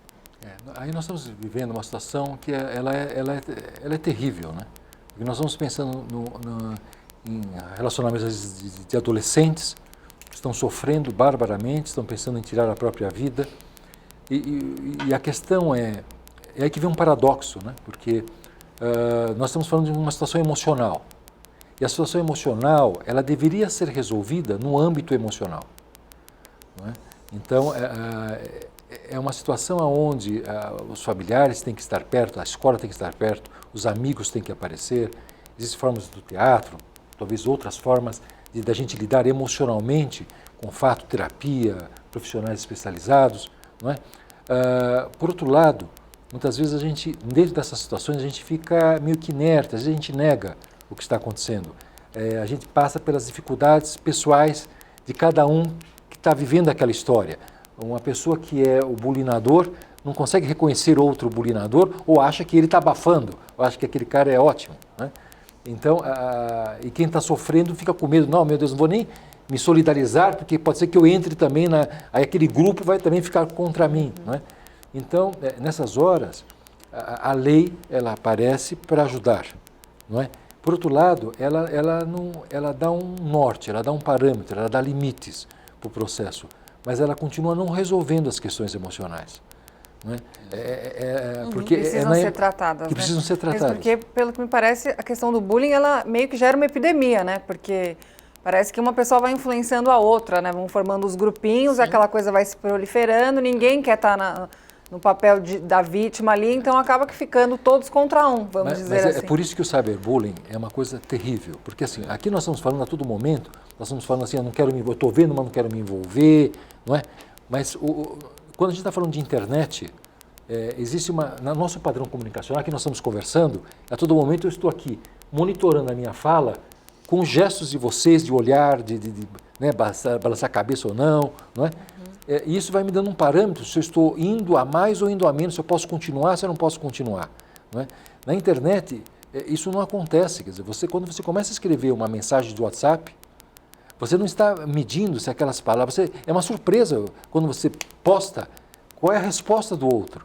Aí nós estamos vivendo uma situação que ela é terrível, né? Porque nós estamos pensando em relacionamentos de adolescentes que estão sofrendo barbaramente, estão pensando em tirar a própria vida. E a questão é aí que vem um paradoxo, né? Porque nós estamos falando de uma situação emocional. E a situação emocional, ela deveria ser resolvida no âmbito emocional. Não é? Então, é uma situação onde os familiares têm que estar perto, a escola tem que estar perto, os amigos têm que aparecer. Existem formas do teatro, talvez outras formas da gente lidar emocionalmente com fato, terapia, profissionais especializados. Não é? Por outro lado, muitas vezes dentro dessas situações, a gente fica meio que inerte, às vezes a gente nega o que está acontecendo. A gente passa pelas dificuldades pessoais de cada um que está vivendo aquela história. Uma pessoa que é o bulinador não consegue reconhecer outro bulinador ou acha que ele está abafando, ou acha que aquele cara é ótimo. Né? Então, e quem está sofrendo fica com medo, não, meu Deus, não vou nem me solidarizar, porque pode ser que eu entre também, aí aquele grupo vai também ficar contra mim. Né? Então, nessas horas, a lei ela aparece para ajudar. Não é? Por outro lado, ela dá um norte, ela dá um parâmetro, ela dá limites para o processo, mas ela continua não resolvendo as questões emocionais. Não é? Porque precisam ser tratadas. Que precisam ser tratadas. Mas porque, pelo que me parece, a questão do bullying, ela meio que gera uma epidemia, né? Porque parece que uma pessoa vai influenciando a outra, né? Vão formando os grupinhos, aquela coisa vai se proliferando, ninguém quer estar no papel da vítima ali, então acaba que ficando todos contra um, vamos dizer assim. É por isso que o cyberbullying é uma coisa terrível, porque assim, aqui nós estamos falando a todo momento, nós estamos falando assim, eu estou vendo, mas não quero me envolver, não é? Mas quando a gente está falando de internet, existe no nosso padrão comunicacional, que nós estamos conversando, a todo momento eu estou aqui monitorando a minha fala com gestos de vocês, de olhar, de balançar a cabeça ou não é? E isso vai me dando um parâmetro se eu estou indo a mais ou indo a menos, se eu posso continuar, se eu não posso continuar. Não é? Na internet, isso não acontece. Quer dizer, quando você começa a escrever uma mensagem de WhatsApp, você não está medindo se aquelas palavras... é uma surpresa quando você posta qual é a resposta do outro.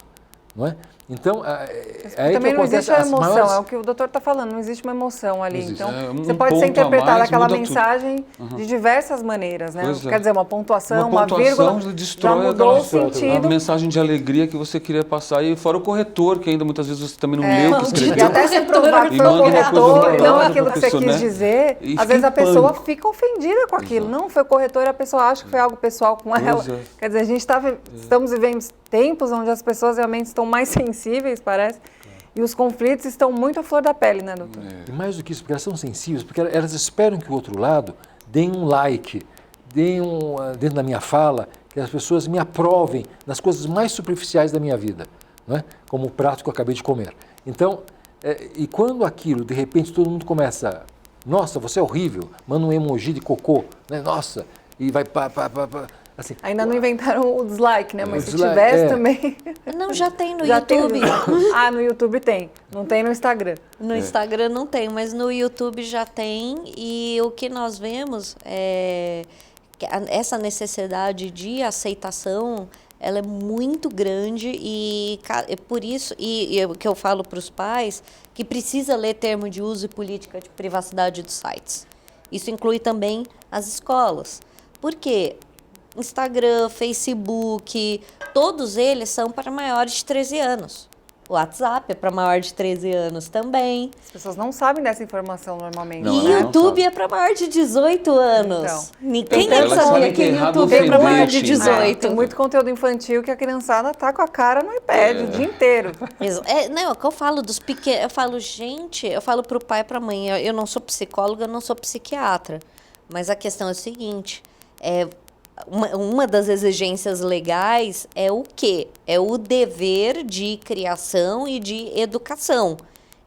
Não é? Então, aí também que não acontece existe a as emoção, maiores... é o que o doutor está falando, não existe uma emoção ali. Existe. Então, Um você pode ser ponto a interpretada mais aquela muda mensagem de diversas maneiras, né? Pois é. Quer dizer, uma pontuação, uma pontuação vírgula, destrói já mudou o aquela- a sentido. mensagem de alegria que você queria passar. E fora o corretor, que ainda muitas vezes você também não leu o que E escreveu. até você provar que E foi o manda uma coisa corretor e não horrorosa aquilo pra que você pessoa, quis né? dizer, E às fica vezes em a pessoa pânico. fica ofendida com aquilo. Não, foi o corretor e a pessoa acha que foi algo pessoal com Pois ela. é. Quer dizer, a gente estamos vivendo tempos onde as pessoas realmente estão mais sensíveis, parece, e os conflitos estão muito à flor da pele, né, doutor? E mais do que isso, porque elas são sensíveis, porque elas esperam que o outro lado dê um like, dentro da minha fala, que as pessoas me aprovem nas coisas mais superficiais da minha vida, não é? Como o prato que eu acabei de comer. Então, e quando aquilo, de repente, todo mundo começa, nossa, você é horrível, manda um emoji de cocô, né? Nossa, e vai assim. Ainda não inventaram o dislike, né? Mas O se dislike, tivesse também... Não, já tem no Já YouTube. tem. Ah, no YouTube tem. Não tem no Instagram. No Instagram não tem, mas no YouTube já tem. E o que nós vemos é que essa necessidade de aceitação, ela é muito grande e é por isso e o que eu falo para os pais que precisa ler termo de uso e política de privacidade dos sites. Isso inclui também as escolas. Por quê? Instagram, Facebook, todos eles são para maiores de 13 anos. O WhatsApp é para maior de 13 anos também. As pessoas não sabem dessa informação normalmente. Não, E elas não YouTube sabem. é para maior de 18 anos. Então. Ninguém Elas sabia sabem que que é o errado YouTube é para ofender, maior de xingar. 18. Tem muito conteúdo infantil que a criançada tá com a cara no iPad o dia inteiro. Não, é o que eu falo dos pequenos. Eu falo, gente, eu falo pro pai e pra mãe, eu não sou psicóloga, eu não sou psiquiatra. Mas a questão é o seguinte: uma das exigências legais é o quê? É o dever de criação e de educação.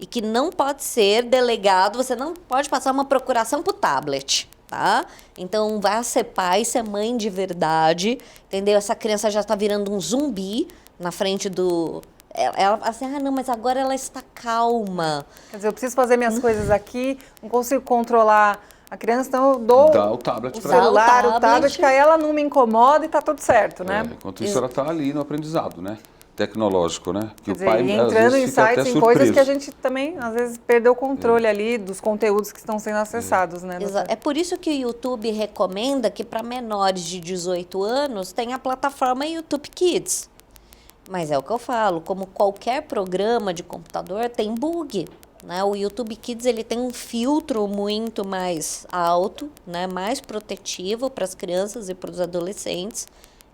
E que não pode ser delegado, você não pode passar uma procuração pro tablet. Tá? Então, vai ser pai, ser mãe de verdade, entendeu? Essa criança já está virando um zumbi na frente do... Ela assim, não, mas agora ela está calma. Quer dizer, eu preciso fazer minhas coisas aqui, não consigo controlar a criança, então eu dou Dá o tablet o pra ela. celular, Dá o o tablet, tablet. que aí ela não me incomoda e tá tudo certo, né? Enquanto isso, ela está ali no aprendizado, né? Tecnológico, né? Que Quer o dizer, pai, e às entrando vezes, em fica até sites, em coisas que a surpreso. gente também, às vezes, perdeu o controle ali dos conteúdos que estão sendo acessados, né? doutor? É por isso que o YouTube recomenda que para menores de 18 anos tenha a plataforma YouTube Kids. Mas é o que eu falo, como qualquer programa de computador tem bug, né? O YouTube Kids ele tem um filtro muito mais alto, né? Mais protetivo para as crianças e para os adolescentes.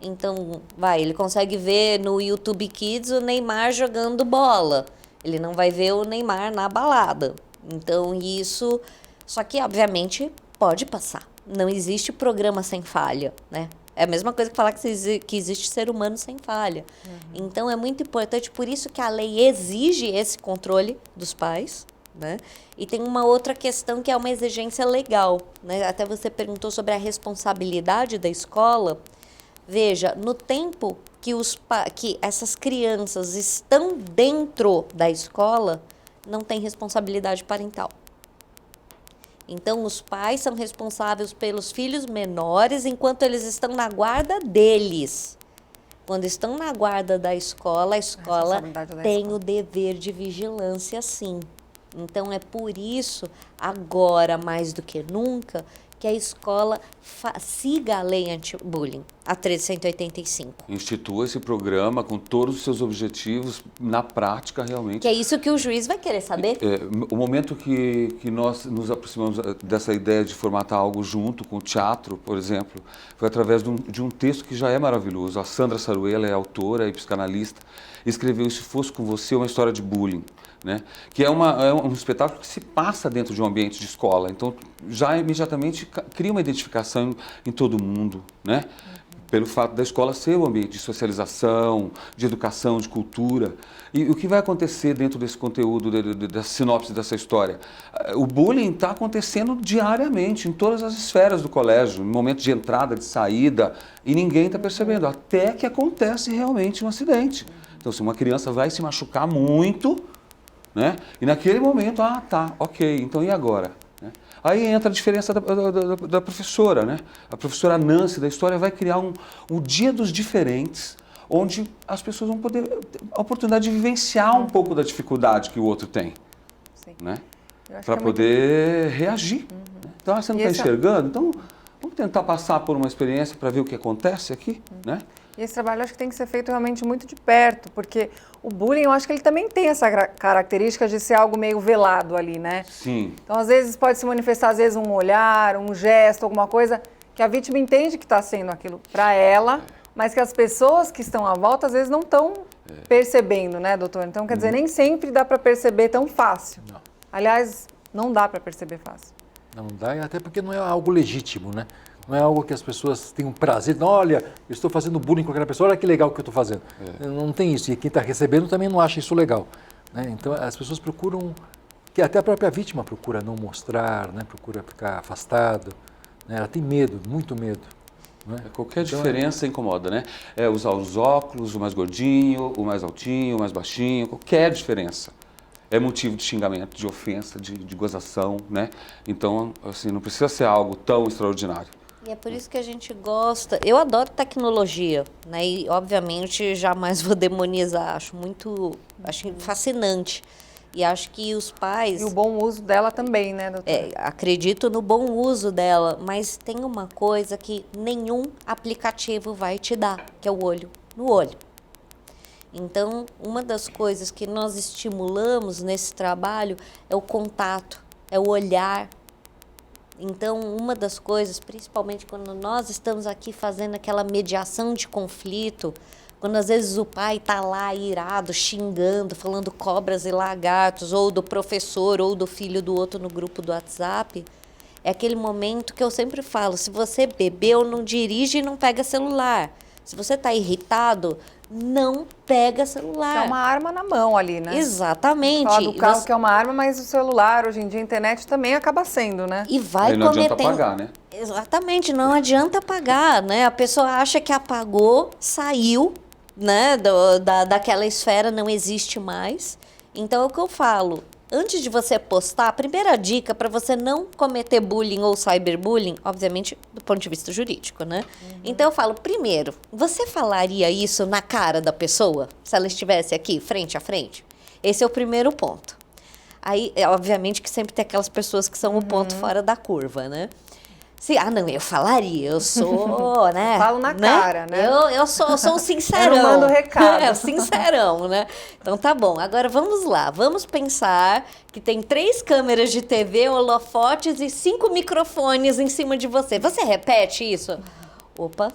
Então, ele consegue ver no YouTube Kids o Neymar jogando bola. Ele não vai ver o Neymar na balada. Então, isso... Só que, obviamente, pode passar. Não existe programa sem falha, né? É a mesma coisa que falar que existe ser humano sem falha. Então, é muito importante, por isso que a lei exige esse controle dos pais, né? E tem uma outra questão que é uma exigência legal, né? Até você perguntou sobre a responsabilidade da escola. Veja, no tempo que essas crianças estão dentro da escola, não tem responsabilidade parental. Então, os pais são responsáveis pelos filhos menores enquanto eles estão na guarda deles. Quando estão na guarda da escola, a escola responsabilidade da tem escola. o dever de vigilância, sim. Então, é por isso, agora mais do que nunca, que a escola siga a lei anti-bullying, a 1385. Institua esse programa com todos os seus objetivos na prática, realmente. Que é isso que o juiz vai querer saber. O momento que nós nos aproximamos dessa ideia de formatar algo junto com o teatro, por exemplo, foi através de um texto que já é maravilhoso. A Sandra Saruela é autora e psicanalista, escreveu Se Fosse Com Você, uma história de bullying, né? Que é um espetáculo que se passa dentro de um ambiente de escola. Então, já imediatamente cria uma identificação em todo mundo, né? pelo fato da escola ser um ambiente de socialização, de educação, de cultura. E o que vai acontecer dentro desse conteúdo, da sinopse dessa história? O bullying está acontecendo diariamente, em todas as esferas do colégio, no momento de entrada, de saída, e ninguém está percebendo, até que acontece realmente um acidente. Então, se uma criança vai se machucar muito, né? E naquele momento, tá, ok, então e agora? Né? Aí entra a diferença da professora, né? A professora Nancy da história vai criar um dia dos diferentes, onde as pessoas vão poder ter a oportunidade de vivenciar um pouco da dificuldade que o outro tem, né? Para poder reagir. Né? Então, você não está enxergando? Então, vamos tentar passar por uma experiência para ver o que acontece aqui, né? E esse trabalho acho que tem que ser feito realmente muito de perto, porque o bullying, eu acho que ele também tem essa característica de ser algo meio velado ali, né? Sim. Então, às vezes, pode se manifestar, às vezes, um olhar, um gesto, alguma coisa que a vítima entende que está sendo aquilo para ela, mas que as pessoas que estão à volta, às vezes, não estão percebendo, né, doutor? Então, quer dizer, nem sempre dá para perceber tão fácil. Não. Aliás, não dá para perceber fácil. Não dá, e até porque não é algo legítimo, né? Não é algo que as pessoas tenham prazer. Não, olha, eu estou fazendo bullying com aquela pessoa, olha que legal que eu estou fazendo. Não tem isso. E quem está recebendo também não acha isso legal. Né? Então, as pessoas procuram, que até a própria vítima procura não mostrar, né? Procura ficar afastado. Né? Ela tem medo, muito medo. Né? Qualquer diferença incomoda, né? É usar os óculos, o mais gordinho, o mais altinho, o mais baixinho, qualquer diferença. É motivo de xingamento, de ofensa, de gozação, né? Então, assim, não precisa ser algo tão extraordinário. E é por isso que a gente gosta. Eu adoro tecnologia, né? E obviamente jamais vou demonizar. Acho fascinante. E acho que os pais. E o bom uso dela também, né, doutora? Acredito no bom uso dela, mas tem uma coisa que nenhum aplicativo vai te dar, que é o olho no olho. Então, uma das coisas que nós estimulamos nesse trabalho é o contato, é o olhar. Então, uma das coisas, principalmente quando nós estamos aqui fazendo aquela mediação de conflito, quando às vezes o pai está lá irado, xingando, falando cobras e lagartos, ou do professor, ou do filho do outro no grupo do WhatsApp, é aquele momento que eu sempre falo, se você bebeu, não dirige e não pega celular. Se você está irritado, não pega celular. É uma arma na mão ali, né? Exatamente. Fala do carro que é uma arma, mas o celular, hoje em dia, a internet também acaba sendo, né? E vai não cometendo... adianta apagar, né? Exatamente, não adianta apagar, né? A pessoa acha que apagou, saiu, né? Daquela esfera, não existe mais. Então, é o que eu falo. Antes de você postar, a primeira dica para você não cometer bullying ou cyberbullying, obviamente, do ponto de vista jurídico, né? Então, eu falo, primeiro, você falaria isso na cara da pessoa, se ela estivesse aqui, frente a frente? Esse é o primeiro ponto. Aí, obviamente, que sempre tem aquelas pessoas que são o ponto fora da curva, né? Não, eu falaria, eu sou, né? Falo na cara, né? Eu sou um sincerão. Eu não mando recado. Sincerão, né? Então tá bom, agora vamos lá, vamos pensar que tem 3 câmeras de TV, holofotes e 5 microfones em cima de você. Você repete isso? Opa,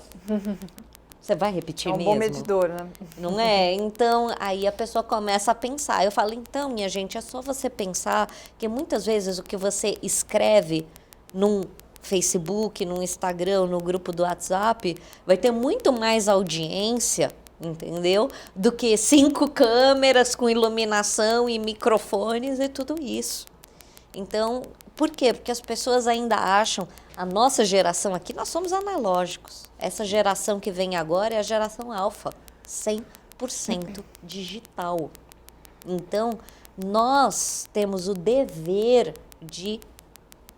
você vai repetir mesmo? É um bom medidor, né? Não é? Então, aí a pessoa começa a pensar. Eu falo, então, minha gente, é só você pensar que muitas vezes o que você escreve num Facebook, no Instagram, no grupo do WhatsApp, vai ter muito mais audiência, entendeu? Do que 5 câmeras com iluminação e microfones e tudo isso. Então, por quê? Porque as pessoas ainda acham, a nossa geração aqui, nós somos analógicos. Essa geração que vem agora é a geração alfa, 100% digital. Então, nós temos o dever de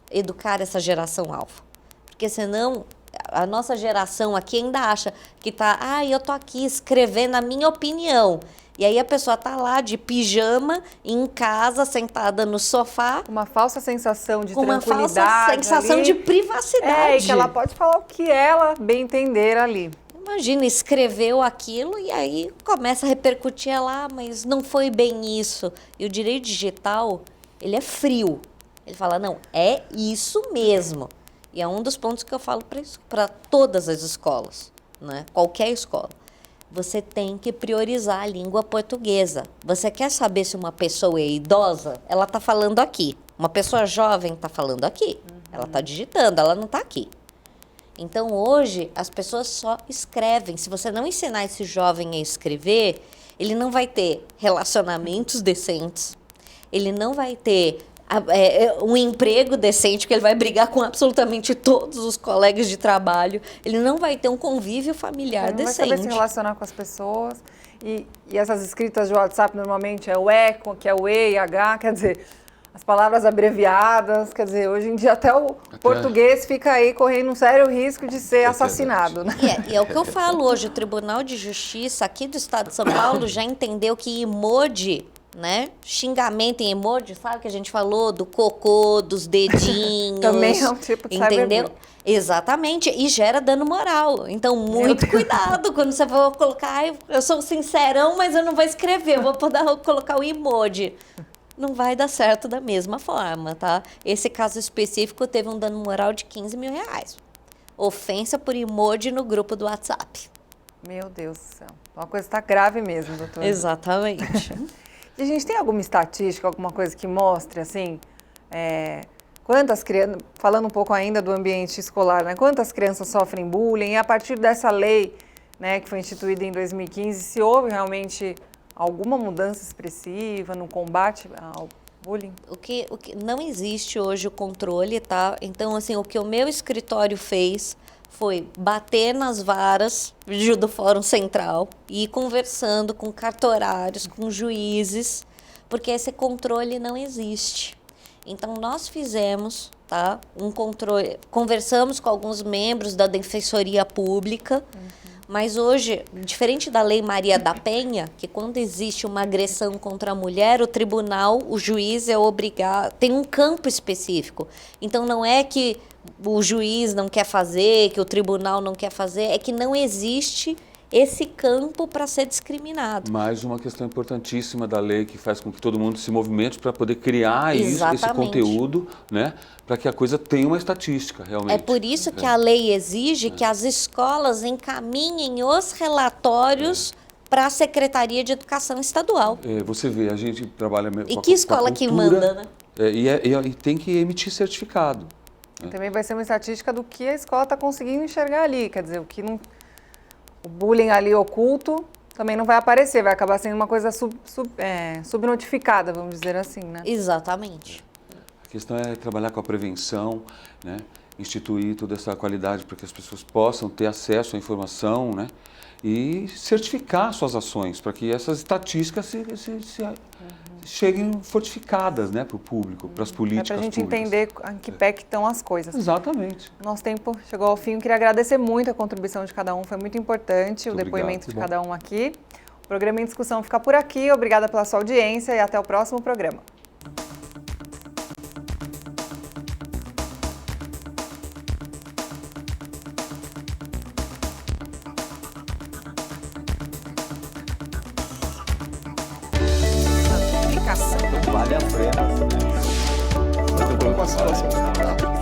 educar essa geração alfa. Porque senão a nossa geração aqui ainda acha que eu tô aqui escrevendo a minha opinião. E aí a pessoa tá lá de pijama, em casa, sentada no sofá. Uma falsa sensação de com tranquilidade. Uma falsa sensação ali. de privacidade. E que ela pode falar o que ela bem entender ali. Imagina, escreveu aquilo e aí começa a repercutir lá, mas não foi bem isso. E o direito digital, ele é frio. Ele fala, não, é isso mesmo. E é um dos pontos que eu falo para todas as escolas, né? Qualquer escola. Você tem que priorizar a língua portuguesa. Você quer saber se uma pessoa é idosa? Ela está falando aqui. Uma pessoa jovem está falando aqui. Ela está digitando, ela não está aqui. Então, hoje, as pessoas só escrevem. Se você não ensinar esse jovem a escrever, ele não vai ter relacionamentos decentes, ele não vai ter um emprego decente, porque ele vai brigar com absolutamente todos os colegas de trabalho, ele não vai ter um convívio familiar Ele não decente. vai saber se relacionar com as pessoas. E essas escritas de WhatsApp normalmente é o E, que é o E e H, quer dizer, as palavras abreviadas, quer dizer, hoje em dia até o português fica aí correndo um sério risco de ser assassinado, né? E é o que eu falo hoje, o Tribunal de Justiça aqui do Estado de São Paulo já entendeu que emoji, né? Xingamento em emoji, sabe que a gente falou do cocô, dos dedinhos. Também é um tipo de entendeu? cyberbullying. Exatamente, e gera dano moral. Então, muito cuidado quando você for colocar, "Ai, eu sou sincerão, mas eu não vou escrever, eu vou colocar o emoji." Não vai dar certo da mesma forma, tá? Esse caso específico teve um dano moral de R$15 mil. Ofensa por emoji no grupo do WhatsApp. Meu Deus do céu. Uma coisa está grave mesmo, doutor. Exatamente. E a gente tem alguma estatística, alguma coisa que mostre, assim, quantas crianças, falando um pouco ainda do ambiente escolar, né? Quantas crianças sofrem bullying? E a partir dessa lei, né, que foi instituída em 2015, se houve realmente alguma mudança expressiva no combate ao bullying? O que não existe hoje o controle, tá? Então, assim, o que o meu escritório fez foi bater nas varas do Fórum Central e ir conversando com cartorários, com juízes, porque esse controle não existe. Então, nós fizemos, tá, um controle, conversamos com alguns membros da Defensoria Pública, mas hoje, diferente da Lei Maria da Penha, que quando existe uma agressão contra a mulher, o tribunal, o juiz é obrigado, tem um campo específico. Então, não é que o juiz não quer fazer, que o tribunal não quer fazer, é que não existe esse campo para ser discriminado. Mais uma questão importantíssima da lei que faz com que todo mundo se movimente para poder criar esse Exatamente. conteúdo, né? Para que a coisa tenha uma estatística, realmente. É por isso que a lei exige que as escolas encaminhem os relatórios para a Secretaria de Educação Estadual. Você vê, a gente trabalha com E que escola que manda, né? E tem que emitir certificado. E também vai ser uma estatística do que a escola está conseguindo enxergar ali, quer dizer, o que não... O bullying ali oculto também não vai aparecer, vai acabar sendo uma coisa subnotificada, vamos dizer assim, né? Exatamente. A questão é trabalhar com a prevenção, né? Instituir toda essa qualidade para que as pessoas possam ter acesso à informação, né? E certificar suas ações, para que essas estatísticas cheguem fortificadas, né, para o público, para as políticas para a gente públicas. entender em que pé que estão as coisas. Exatamente. Nosso tempo chegou ao fim. Eu queria agradecer muito a contribuição de cada um, foi muito importante Muito o depoimento obrigado. de cada um aqui. O programa em discussão fica por aqui. Obrigada pela sua audiência e até o próximo programa. Vale a pena. Muito bom com a situação.